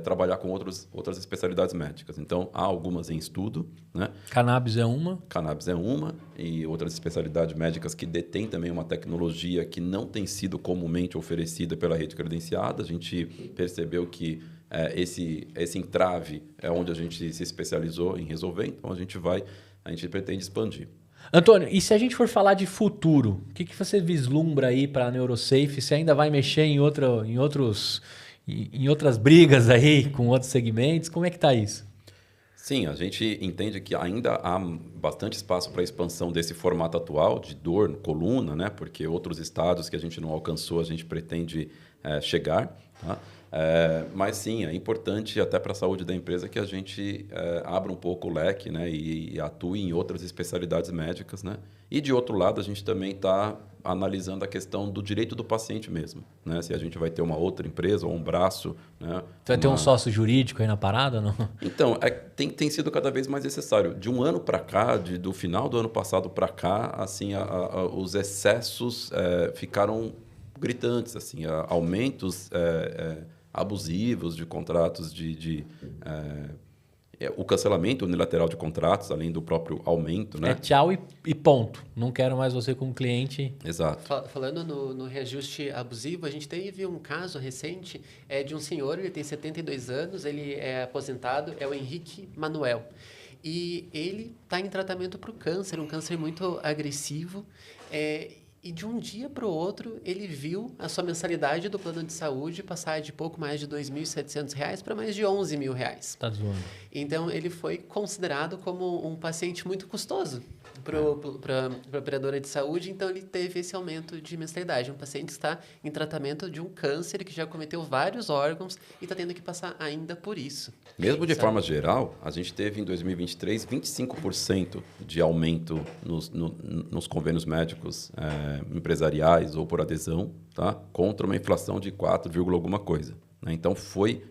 trabalhar com outras especialidades médicas. Então, há algumas em estudo, né?
Cannabis é uma.
Cannabis é uma, e outras especialidades médicas que detêm também uma tecnologia que não tem sido comumente oferecida pela rede credenciada. A gente percebeu que esse entrave é onde a gente se especializou em resolver, então a gente pretende expandir.
Antônio, e se a gente for falar de futuro, o que você vislumbra aí para a NeuroSafe? Você ainda vai mexer em outras brigas aí com outros segmentos? Como é que está isso?
Sim, a gente entende que ainda há bastante espaço para a expansão desse formato atual de dor, coluna, né? Porque outros estados que a gente não alcançou, a gente pretende chegar. Tá? Mas sim, é importante até para a saúde da empresa que a gente abra um pouco o leque, né? E atue em outras especialidades médicas, né? E de outro lado, a gente também está analisando a questão do direito do paciente mesmo, né? Se a gente vai ter uma outra empresa ou um braço, né?
Você vai ter um sócio jurídico aí na parada, não?
Então, tem sido cada vez mais necessário. De um ano para cá, do final do ano passado para cá, assim, os excessos ficaram gritantes, assim, aumentos abusivos de contratos, o cancelamento unilateral de contratos, além do próprio aumento, né?
Tchau e ponto. Não quero mais você como cliente.
Exato.
Falando no reajuste abusivo, a gente teve um caso recente de um senhor, ele tem 72 anos, ele é aposentado, é o Henrique Manuel. E ele está em tratamento para o câncer, um câncer muito agressivo. E de um dia para o outro, ele viu a sua mensalidade do plano de saúde passar de pouco mais de R$ 2.700 para mais de R$ 11.000.
Tá zoando.
Então, ele foi considerado como um paciente muito custoso para a operadora de saúde. Então, ele teve esse aumento de mensalidade. Um paciente está em tratamento de um câncer que já cometeu vários órgãos e está tendo que passar ainda por isso.
Mesmo de forma geral, a gente teve em 2023 25% de aumento nos convênios médicos empresariais ou por adesão, tá? Contra uma inflação de 4, alguma coisa, né? Então, foi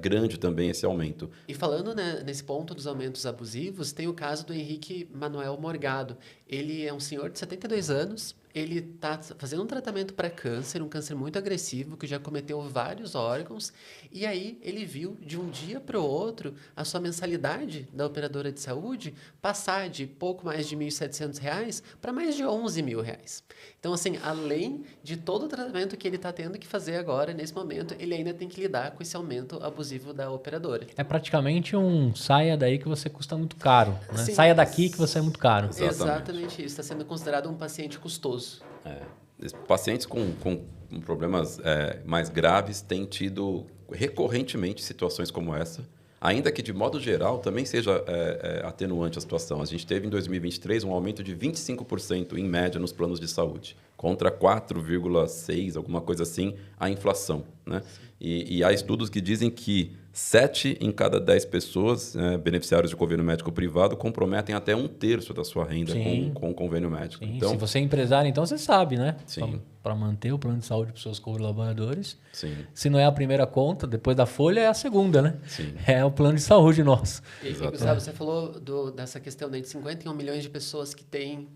grande também esse aumento.
E falando, né, nesse ponto dos aumentos abusivos, tem o caso do Henrique Manuel Morgado. Ele é um senhor de 72 anos, ele está fazendo um tratamento para câncer, um câncer muito agressivo, que já cometeu vários órgãos, e aí ele viu, de um dia para o outro, a sua mensalidade da operadora de saúde passar de pouco mais de R$ 1.700 para mais de R$ 11.000. Então, assim, além de todo o tratamento que ele está tendo que fazer agora, nesse momento, ele ainda tem que lidar com esse aumento abusivo da operadora.
É praticamente um saia daí que você custa muito caro, né?
Sim,
saia daqui que você é muito caro.
Exatamente isso. Está sendo considerado um paciente custoso.
Pacientes com problemas mais graves têm tido recorrentemente situações como essa, ainda que de modo geral também seja atenuante a situação. A gente teve em 2023 um aumento de 25% em média nos planos de saúde, contra 4,6%, alguma coisa assim, a inflação, né? E há estudos que dizem que 7 em cada 10 pessoas, beneficiários de convênio médico privado, comprometem até 1/3 da sua renda com o convênio médico.
Sim,
então,
se você é empresário, então você sabe, né?
Sim.
para manter o plano de saúde para os seus colaboradores.
Sim.
Se não é a primeira conta, depois da folha é a segunda, né?
Sim.
É o plano de saúde nosso.
E Gustavo, você falou dessa questão, né, de 51 milhões de pessoas que têm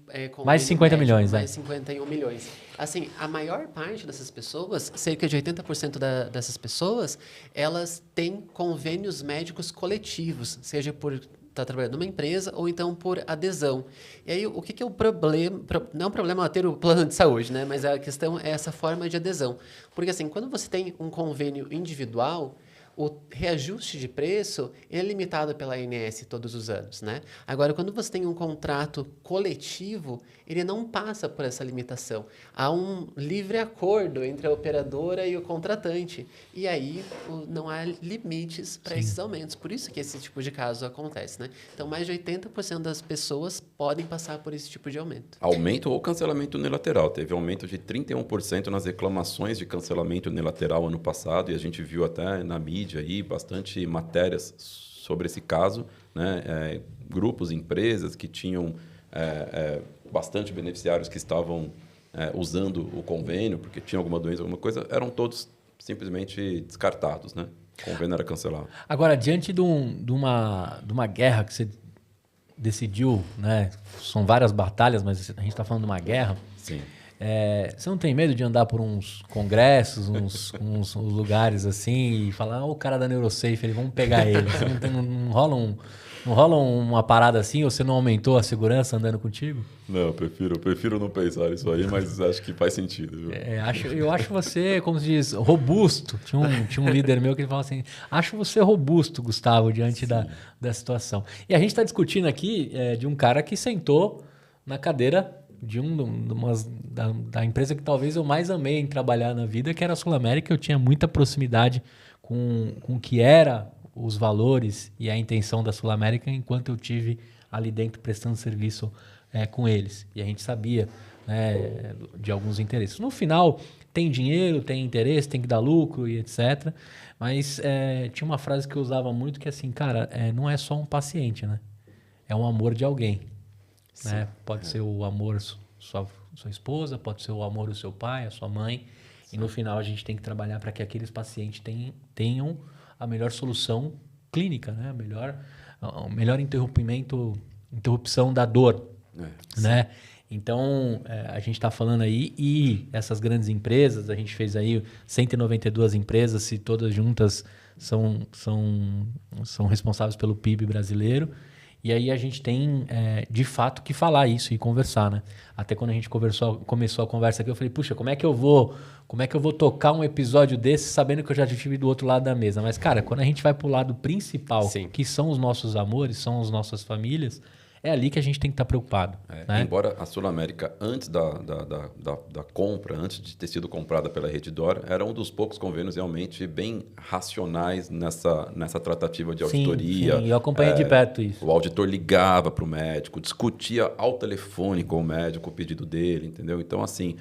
mais de 50 milhões,
mais 51 milhões. Assim, a maior parte dessas pessoas, cerca de 80% dessas pessoas, elas têm convênios médicos coletivos, seja por estar trabalhando numa empresa ou então por adesão. E aí, o que é o problema? Não é um problema ter o plano de saúde, né? Mas a questão é essa forma de adesão. Porque, assim, quando você tem um convênio individual, o reajuste de preço é limitado pela ANS todos os anos, né? Agora, quando você tem um contrato coletivo, ele não passa por essa limitação. Há um livre acordo entre a operadora e o contratante. E aí, não há limites para esses aumentos. Por isso que esse tipo de caso acontece, né? Então, mais de 80% das pessoas podem passar por esse tipo de aumento.
Aumento ou cancelamento unilateral. Teve aumento de 31% nas reclamações de cancelamento unilateral ano passado, e a gente viu até na mídia aí bastante matérias sobre esse caso, né? Grupos, empresas que tinham bastante beneficiários que estavam usando o convênio porque tinham alguma doença, alguma coisa, eram todos simplesmente descartados, né? O convênio era cancelado. Agora,
diante de uma guerra que você decidiu, né? São várias batalhas, mas a gente está falando de uma guerra.
Sim.
Você não tem medo de andar por uns congressos, uns lugares assim e falar, o cara da Neurosafe, vamos pegar ele. Você não rola uma parada assim, ou você não aumentou a segurança andando contigo?
Não, eu prefiro não pensar isso aí, mas acho que faz sentido. Viu?
Eu acho você, como se diz, robusto. Tinha um líder meu que ele falava assim, acho você robusto, Gustavo, diante da situação. E a gente está discutindo aqui de um cara que sentou na cadeira da empresa que talvez eu mais amei em trabalhar na vida, que era a Sul América. Eu tinha muita proximidade com o que era os valores e a intenção da Sul América enquanto eu tive ali dentro prestando serviço com eles. E a gente sabia, né, de alguns interesses. No final, tem dinheiro, tem interesse, tem que dar lucro e etc. Mas tinha uma frase que eu usava muito que é assim, cara, não é só um paciente, né? É um amor de alguém. Né? Pode ser o amor sua esposa, pode ser o amor do seu pai, a sua mãe. Sim. E no final a gente tem que trabalhar para que aqueles pacientes tenham a melhor solução clínica, né? A melhor interrupção da dor. Né? Então, a gente está falando aí, e essas grandes empresas, a gente fez aí 192 empresas, se todas juntas são responsáveis pelo PIB brasileiro. E aí a gente tem, de fato, que falar isso e conversar, né? Até quando a gente começou a conversa aqui, eu falei, puxa, como é que eu vou tocar um episódio desse sabendo que eu já estive do outro lado da mesa? Mas, cara, quando a gente vai pro lado principal, sim, que são os nossos amores, são as nossas famílias, é ali que a gente tem que estar preocupado. Né?
Embora a Sul América, antes da compra, antes de ter sido comprada pela Redditor, era um dos poucos convênios realmente bem racionais nessa tratativa de auditoria.
Sim, eu acompanhei de perto isso.
O auditor ligava para o médico, discutia ao telefone com o médico o pedido dele, entendeu? Então, assim,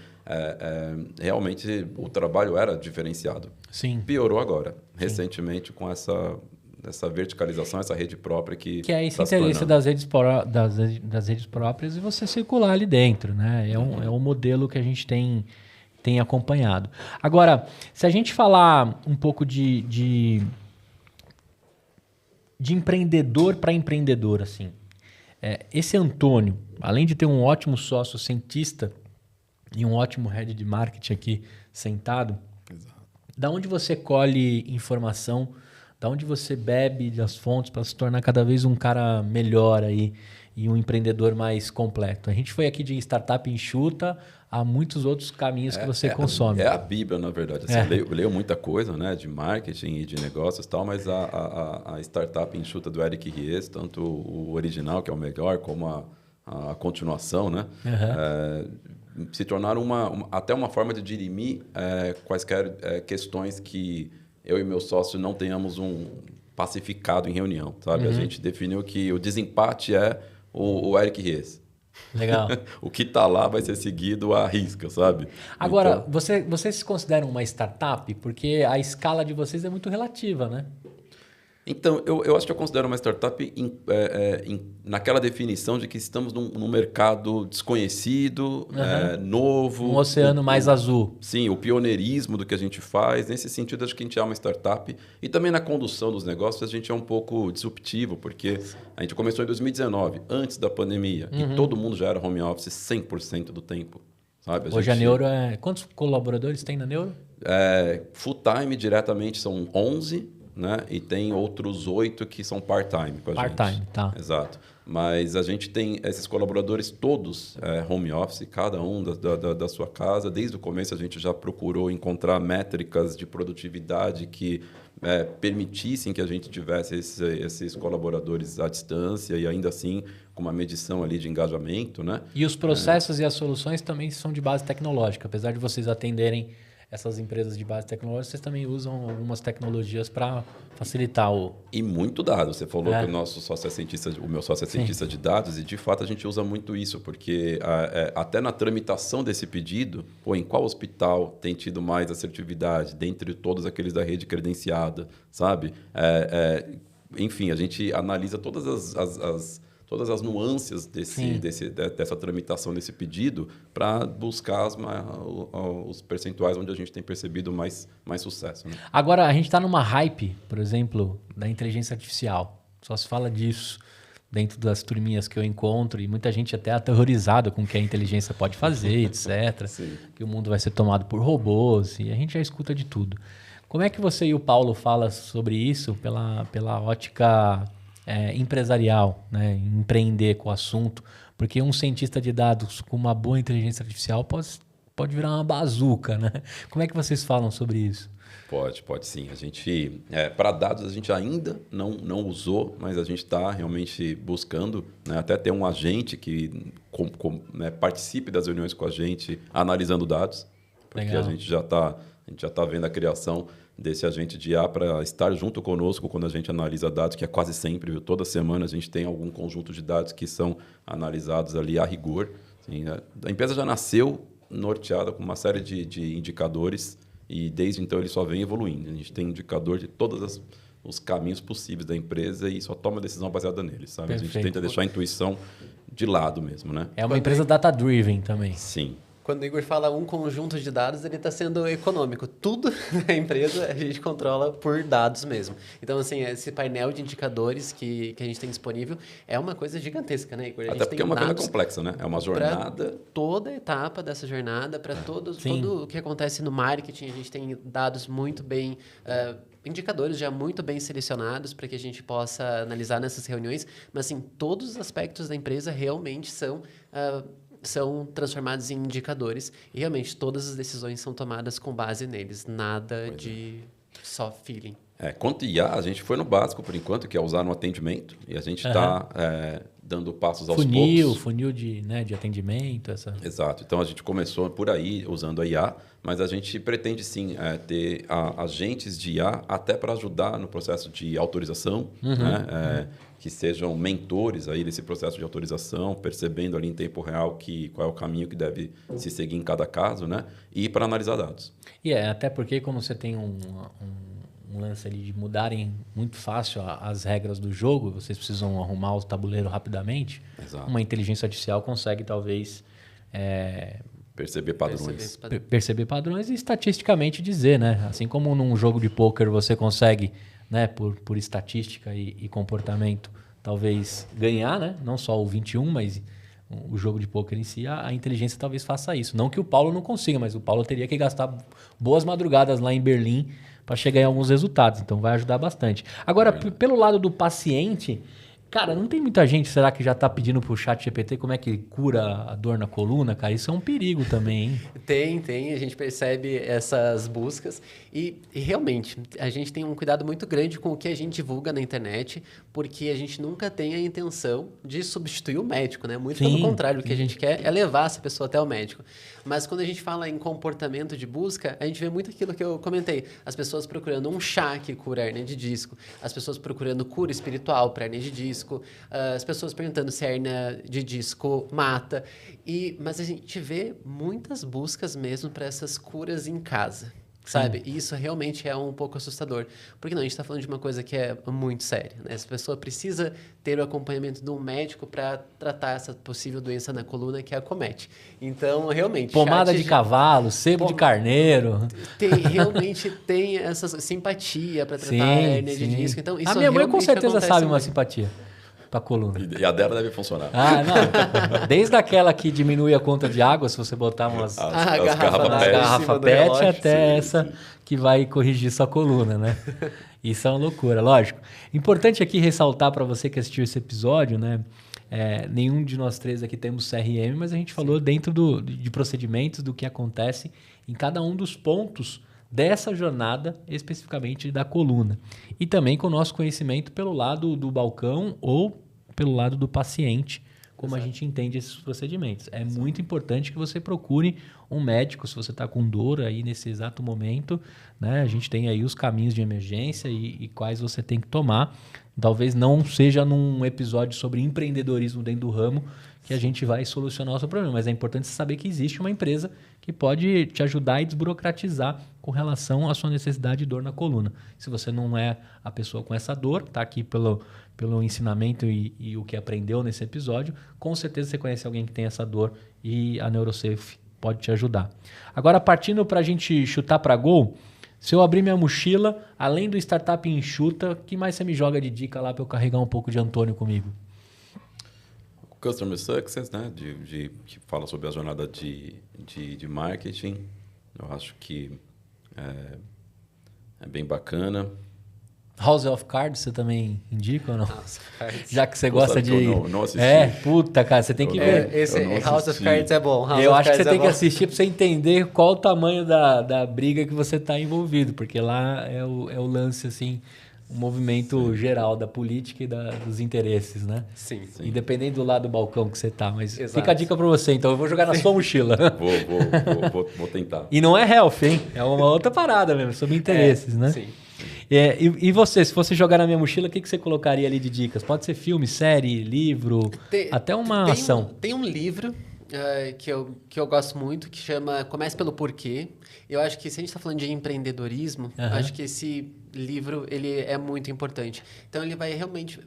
realmente o trabalho era diferenciado.
Sim.
Piorou agora, recentemente, com essa verticalização, essa rede própria que
é esse interesse das redes próprias e você circular ali dentro, né? É um modelo que a gente tem acompanhado. Agora, se a gente falar um pouco de empreendedor para empreendedor, assim, esse Antônio, além de ter um ótimo sócio cientista e um ótimo head de marketing aqui sentado, da onde você colhe informação, da onde você bebe das fontes para se tornar cada vez um cara melhor aí e um empreendedor mais completo? A gente foi aqui de startup enxuta, há muitos outros caminhos que você consome.
É a Bíblia, na verdade. Assim, eu leio muita coisa, né, de marketing e de negócios e tal, mas a startup enxuta do Eric Ries, tanto o original, que é o melhor, como a continuação, né? Se tornaram até uma forma de dirimir quaisquer questões que eu e meu sócio não tenhamos um pacificado em reunião, sabe? A gente definiu que o desempate é o Eric Ries.
Legal.
O que está lá vai ser seguido à risca, sabe?
Agora, então, vocês se consideram uma startup? Porque a escala de vocês é muito relativa, né?
Então, eu acho que eu considero uma startup naquela definição de que estamos num mercado desconhecido, novo.
Um oceano mais azul.
Sim, o pioneirismo do que a gente faz. Nesse sentido, acho que a gente é uma startup. E também na condução dos negócios, a gente é um pouco disruptivo, porque a gente começou em 2019, antes da pandemia, e todo mundo já era home office 100% do tempo. Sabe?
Hoje a Neuro é... Quantos colaboradores tem na Neuro?
Full time, diretamente, são 11, né? E tem outros 8 que são part-time com a gente.
Part-time, tá.
Exato. Mas a gente tem esses colaboradores todos home office, cada um da sua casa. Desde o começo a gente já procurou encontrar métricas de produtividade que permitissem que a gente tivesse esses colaboradores à distância e ainda assim com uma medição ali de engajamento, né?
E os processos e as soluções também são de base tecnológica. Apesar de vocês atenderem essas empresas de base tecnológica, vocês também usam algumas tecnologias para facilitar o...
E muito dado. Você falou que o meu sócio é cientista de dados e, de fato, a gente usa muito isso, porque até na tramitação desse pedido, em qual hospital tem tido mais assertividade, dentre todos aqueles da rede credenciada, sabe? Enfim, a gente analisa todas as nuances dessa tramitação desse pedido para buscar os percentuais onde a gente tem percebido mais sucesso. Né?
Agora, a gente está numa hype, por exemplo, da inteligência artificial. Só se fala disso dentro das turminhas que eu encontro e muita gente até aterrorizada com o que a inteligência pode fazer, etc.
Sim.
Que o mundo vai ser tomado por robôs e a gente já escuta de tudo. Como é que você e o Paulo falam sobre isso pela ótica... empresarial, né? Empreender com o assunto, porque um cientista de dados com uma boa inteligência artificial pode virar uma bazuca, né? Como é que vocês falam sobre isso?
Pode sim. A gente, para dados, a gente ainda não usou, mas a gente está realmente buscando, né, até ter um agente que participe das reuniões com a gente, analisando dados, porque
Legal.
a gente já está vendo a criação desse agente de IA para estar junto conosco quando a gente analisa dados, que é quase sempre, viu? Toda semana a gente tem algum conjunto de dados que são analisados ali a rigor. Assim, a empresa já nasceu norteada com uma série de indicadores e desde então ele só vem evoluindo. A gente tem indicador de todos os caminhos possíveis da empresa e só toma decisão baseada neles. Sabe?
Perfeito.
A gente tenta deixar a intuição de lado mesmo. Né?
É uma empresa data-driven também.
Sim.
Quando o Igor fala um conjunto de dados, ele está sendo econômico. Tudo na empresa a gente controla por dados mesmo. Então, assim, esse painel de indicadores que a gente tem disponível é uma coisa gigantesca, né, Igor?
Até porque é uma coisa complexa, né? É uma jornada.
Toda etapa dessa jornada, para todo o que acontece no marketing, a gente tem dados muito bem... indicadores já muito bem selecionados para que a gente possa analisar nessas reuniões. Mas, assim, todos os aspectos da empresa realmente são transformados em indicadores e realmente todas as decisões são tomadas com base neles, nada de só feeling.
Quanto IA, a gente foi no básico por enquanto, que é usar no atendimento, e a gente está dando passos aos poucos.
Funil de atendimento.
Exato. Então, a gente começou por aí usando a IA, mas a gente pretende sim ter agentes de IA até para ajudar no processo de autorização, que sejam mentores aí desse processo de autorização, percebendo ali em tempo real qual é o caminho que deve se seguir em cada caso, né? E para analisar dados.
E até porque como você tem um lance ali de mudarem muito fácil as regras do jogo, vocês precisam arrumar o tabuleiro rapidamente.
Exato.
Uma inteligência artificial consegue talvez
perceber padrões.
Perceber padrões e estatisticamente dizer, né? Assim como num jogo de pôquer você consegue, né, por estatística e comportamento, talvez ganhar, né? Não só o 21, mas o jogo de pôquer em si, a inteligência talvez faça isso. Não que o Paulo não consiga, mas o Paulo teria que gastar boas madrugadas lá em Berlim para chegar em alguns resultados. Então vai ajudar bastante. Agora, pelo lado do paciente, cara, não tem muita gente, será que já está pedindo pro ChatGPT como é que cura a dor na coluna, cara? Isso é um perigo também, hein?
Tem. A gente percebe essas buscas e realmente a gente tem um cuidado muito grande com o que a gente divulga na internet, porque a gente nunca tem a intenção de substituir o médico, né? Muito pelo contrário, o que a gente quer é levar essa pessoa até o médico. Mas quando a gente fala em comportamento de busca, a gente vê muito aquilo que eu comentei. As pessoas procurando um chá que cura a hernia de disco, as pessoas procurando cura espiritual para hernia de disco, as pessoas perguntando se a hernia de disco mata. Mas a gente vê muitas buscas mesmo para essas curas em casa. sabe? E isso realmente é um pouco assustador. Porque não, a gente está falando de uma coisa que é muito séria, né? Essa pessoa precisa ter o acompanhamento de um médico para tratar essa possível doença na coluna que a acomete. Então, realmente...
Pomada de cavalo, sebo de carneiro.
Realmente tem essa simpatia para tratar a hérnia de disco. Então, isso
a minha mãe com certeza sabe uma
muito.
simpatia pra coluna.
E a dela deve funcionar.
Ah, não. Desde aquela que diminui a conta de água, se você botar umas garrafa PET, até essa que vai corrigir sua coluna, né? Isso é uma loucura, lógico. Importante aqui ressaltar para você que assistiu esse episódio, né? Nenhum de nós três aqui temos CRM, mas a gente falou dentro de procedimentos, do que acontece em cada um dos pontos dessa jornada, especificamente da coluna. E também com o nosso conhecimento pelo lado do balcão ou pelo lado do paciente, como a gente entende esses procedimentos. É muito importante que você procure um médico se você está com dor aí nesse exato momento, né? A gente tem aí os caminhos de emergência e quais você tem que tomar. Talvez não seja num episódio sobre empreendedorismo dentro do ramo que a gente vai solucionar o seu problema, mas é importante saber que existe uma empresa que pode te ajudar e desburocratizar com relação à sua necessidade de dor na coluna. Se você não é a pessoa com essa dor, está aqui pelo ensinamento e o que aprendeu nesse episódio, com certeza você conhece alguém que tem essa dor e a NeuroSafe pode te ajudar. Agora, partindo para a gente chutar para gol, se eu abrir minha mochila, além do Startup Enxuta, o que mais você me joga de dica lá para eu carregar um pouco de Antônio comigo?
Customer Success, né? Que fala sobre a jornada de marketing. Eu acho que é bem bacana.
House of Cards, você também indica ou não?
House of Cards.
Já que você gosta de...
Eu não assisti.
Puta, cara, você tem que ver.
Esse House of Cards é bom.
Eu acho que você tem que assistir para você entender qual o tamanho da briga que você está envolvido, porque lá é o lance, assim, o movimento geral da política e dos interesses, né?
Sim.
Independente do lado do balcão que você tá, mas
Exato.
Fica a dica para você, então eu vou jogar na sua mochila.
Vou tentar.
E não é health, hein? É uma outra parada mesmo, sobre interesses, né?
Sim.
E você, se fosse jogar na minha mochila, o que você colocaria ali de dicas? Pode ser filme, série, livro, até uma ação.
Tem um livro que eu gosto muito, que chama Comece pelo Porquê. Eu acho que se a gente está falando de empreendedorismo, acho que esse livro ele é muito importante. Então, ele vai realmente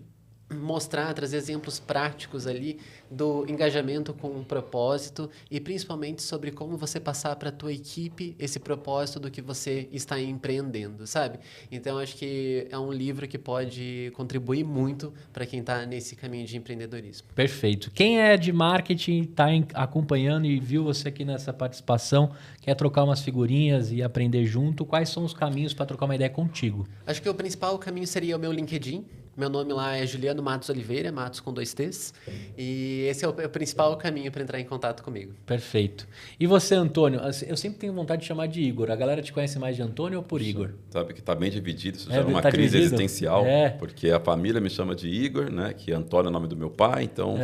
trazer exemplos práticos ali do engajamento com um propósito e principalmente sobre como você passar para a tua equipe esse propósito do que você está empreendendo, sabe? Então, acho que é um livro que pode contribuir muito para quem está nesse caminho de empreendedorismo.
Perfeito. Quem é de marketing, está acompanhando e viu você aqui nessa participação, quer trocar umas figurinhas e aprender junto, quais são os caminhos para trocar uma ideia contigo?
Acho que o principal caminho seria o meu LinkedIn. Meu nome lá é Juliano Matos Oliveira, Matos com 2 T's. E esse é o principal caminho para entrar em contato comigo.
Perfeito. E você, Antônio? Eu sempre tenho vontade de chamar de Igor. A galera te conhece mais de Antônio ou por Igor?
Sabe que está bem dividido. Isso já é uma
tá
crise
dividido?
existencial. Porque a família me chama de Igor, né? Que Antônio é o nome do meu pai. Então,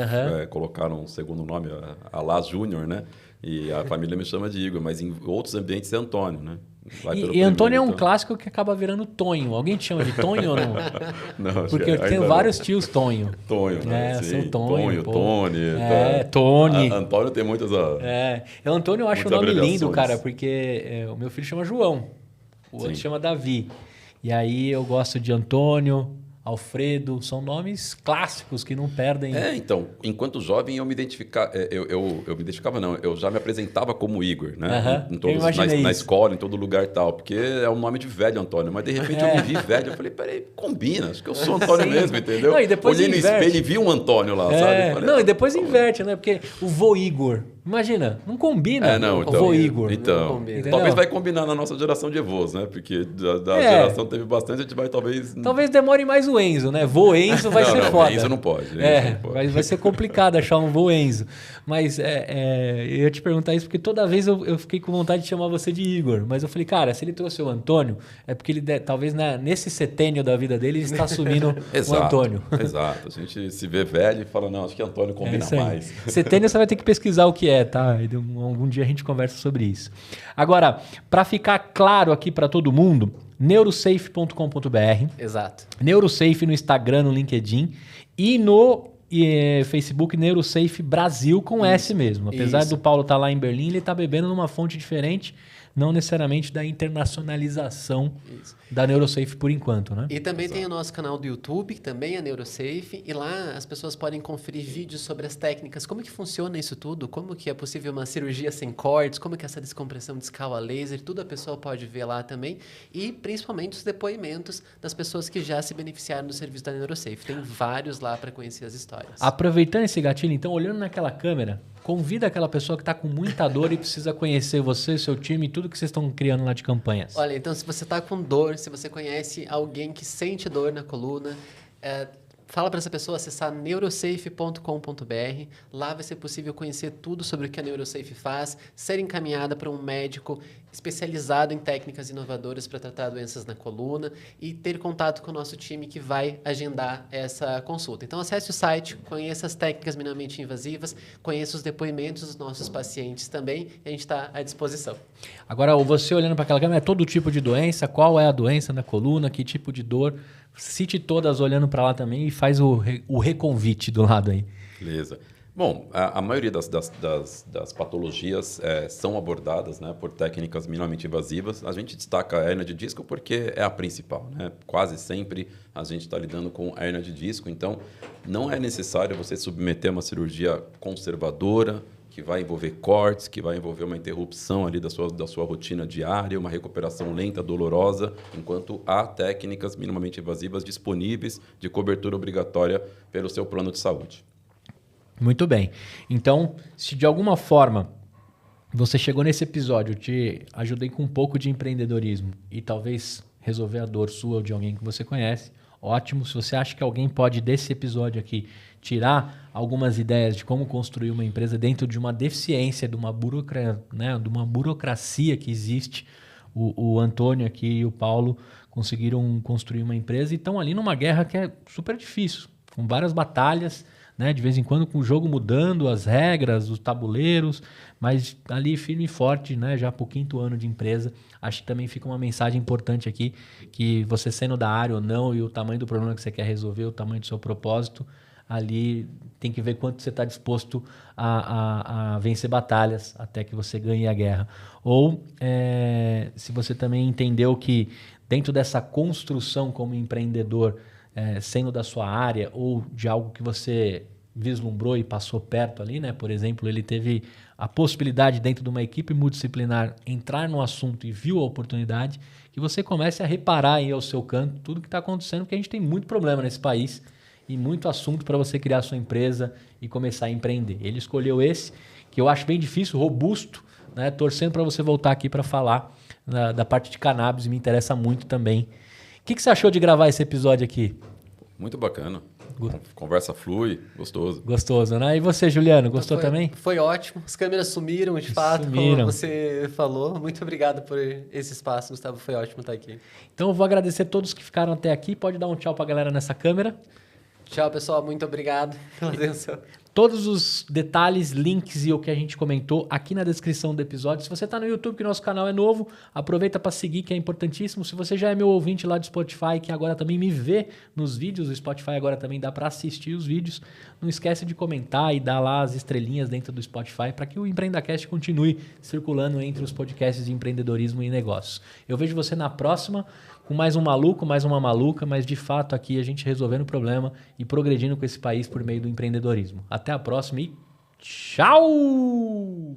colocaram um segundo nome, Alá Júnior, né? E a família me chama de Igor. Mas em outros ambientes é Antônio, né?
E Antônio é um clássico que acaba virando Tonho. Alguém te chama de Tonho ou não?
Não,
porque eu tenho vários tios Tonho.
Tonho, né?
Sim, Tonho,
Tony.
Tony.
Antônio tem muitas...
O Antônio eu acho o nome lindo, cara, porque o meu filho chama João. O outro chama Davi. E aí eu gosto de Antônio, Alfredo, são nomes clássicos que não perdem.
Então, enquanto jovem eu me identificava, eu me identificava não, eu já me apresentava como Igor, né? Na escola, em todo lugar e tal, porque é um nome de velho Antônio, mas de repente eu me vi velho, eu falei, peraí, combina, acho que eu sou Antônio mesmo, entendeu?
Não, e depois
olhei no espelho e vi um Antônio lá, sabe?
Falei, e depois inverte, né? Porque o vô Igor, imagina, não combina o vô Igor.
Então, talvez vai combinar na nossa geração de avós, né? Porque da geração teve bastante, a gente vai talvez
demore mais o Enzo, né? Vô Enzo vai ser foda.
Enzo não pode.
Vai ser complicado achar um vô Enzo. Mas eu ia te perguntar isso porque toda vez eu fiquei com vontade de chamar você de Igor. Mas eu falei, cara, se ele trouxe o Antônio, é porque ele talvez nesse setênio da vida dele ele está assumindo o Antônio.
Exato. A gente se vê velho e fala, não, acho que Antônio combina mais.
Setênio você vai ter que pesquisar o que é, tá? Algum dia a gente conversa sobre isso. Agora, para ficar claro aqui para todo mundo, neurosafe.com.br.
Exato.
NeuroSafe no Instagram, no LinkedIn e no Facebook NeuroSafe Brasil com S mesmo. Apesar do Paulo estar lá em Berlim, ele está bebendo numa fonte diferente, não necessariamente da internacionalização da NeuroSafe por enquanto, né?
E também tem o nosso canal do YouTube, que também é NeuroSafe, e lá as pessoas podem conferir vídeos sobre as técnicas, como que funciona isso tudo, como que é possível uma cirurgia sem cortes, como que é essa descompressão de escala laser, tudo a pessoa pode ver lá também, e principalmente os depoimentos das pessoas que já se beneficiaram do serviço da NeuroSafe. Tem vários lá para conhecer as histórias.
Aproveitando esse gatilho, então, olhando naquela câmera, convida aquela pessoa que está com muita dor e precisa conhecer você, seu time e tudo que vocês estão criando lá de campanhas.
Olha, então se você está com dor, se você conhece alguém que sente dor na coluna, fala para essa pessoa acessar neurosafe.com.br. Lá vai ser possível conhecer tudo sobre o que a NeuroSafe faz, ser encaminhada para um médico especializado em técnicas inovadoras para tratar doenças na coluna e ter contato com o nosso time que vai agendar essa consulta. Então, acesse o site, conheça as técnicas minimamente invasivas, conheça os depoimentos dos nossos pacientes também e a gente está à disposição.
Agora, você olhando para aquela câmera, é todo tipo de doença? Qual é a doença na coluna? Que tipo de dor? Cite todas olhando para lá também e faz o reconvite do lado aí.
Beleza. Bom, a maioria das patologias são abordadas, né, por técnicas minimamente invasivas. A gente destaca a hérnia de disco porque é a principal, né? Quase sempre a gente está lidando com a hérnia de disco, então não é necessário você submeter a uma cirurgia conservadora, que vai envolver cortes, que vai envolver uma interrupção ali da sua rotina diária, uma recuperação lenta, dolorosa, enquanto há técnicas minimamente invasivas disponíveis de cobertura obrigatória pelo seu plano de saúde.
Muito bem. Então, se de alguma forma você chegou nesse episódio, eu te ajudei com um pouco de empreendedorismo e talvez resolver a dor sua ou de alguém que você conhece, ótimo. Se você acha que alguém pode, desse episódio aqui, tirar algumas ideias de como construir uma empresa dentro de uma deficiência, de uma burocracia que existe, o Antônio aqui e o Paulo conseguiram construir uma empresa e estão ali numa guerra que é super difícil, com várias batalhas, né? De vez em quando com o jogo mudando, as regras, os tabuleiros, mas ali firme e forte, né? Já para o 5º ano de empresa. Acho que também fica uma mensagem importante aqui, que você sendo da área ou não, e o tamanho do problema que você quer resolver, o tamanho do seu propósito, ali tem que ver quanto você está disposto a vencer batalhas até que você ganhe a guerra. Ou se você também entendeu que dentro dessa construção como empreendedor, sendo da sua área ou de algo que você vislumbrou e passou perto ali, né? Por exemplo, ele teve a possibilidade dentro de uma equipe multidisciplinar entrar no assunto e viu a oportunidade, que você comece a reparar aí ao seu canto tudo que está acontecendo, porque a gente tem muito problema nesse país e muito assunto para você criar sua empresa e começar a empreender. Ele escolheu esse, que eu acho bem difícil, robusto, né? Torcendo para você voltar aqui para falar da parte de cannabis, me interessa muito também. O que você achou de gravar esse episódio aqui?
Muito bacana. Conversa flui, gostoso.
Gostoso, né? E você, Juliano, gostou também?
Foi ótimo. As câmeras sumiram, de fato, como você falou. Muito obrigado por esse espaço, Gustavo. Foi ótimo estar aqui.
Então, eu vou agradecer a todos que ficaram até aqui. Pode dar um tchau para a galera nessa câmera.
Tchau, pessoal. Muito obrigado pela atenção.
Todos os detalhes, links e o que a gente comentou aqui na descrição do episódio. Se você está no YouTube, que nosso canal é novo, aproveita para seguir, que é importantíssimo. Se você já é meu ouvinte lá do Spotify, que agora também me vê nos vídeos, o Spotify agora também dá para assistir os vídeos. Não esquece de comentar e dar lá as estrelinhas dentro do Spotify para que o EmpreendaCast continue circulando entre os podcasts de empreendedorismo e negócios. Eu vejo você na próxima, com mais um maluco, mais uma maluca, mas de fato aqui a gente resolvendo o problema e progredindo com esse país por meio do empreendedorismo. Até a próxima e tchau!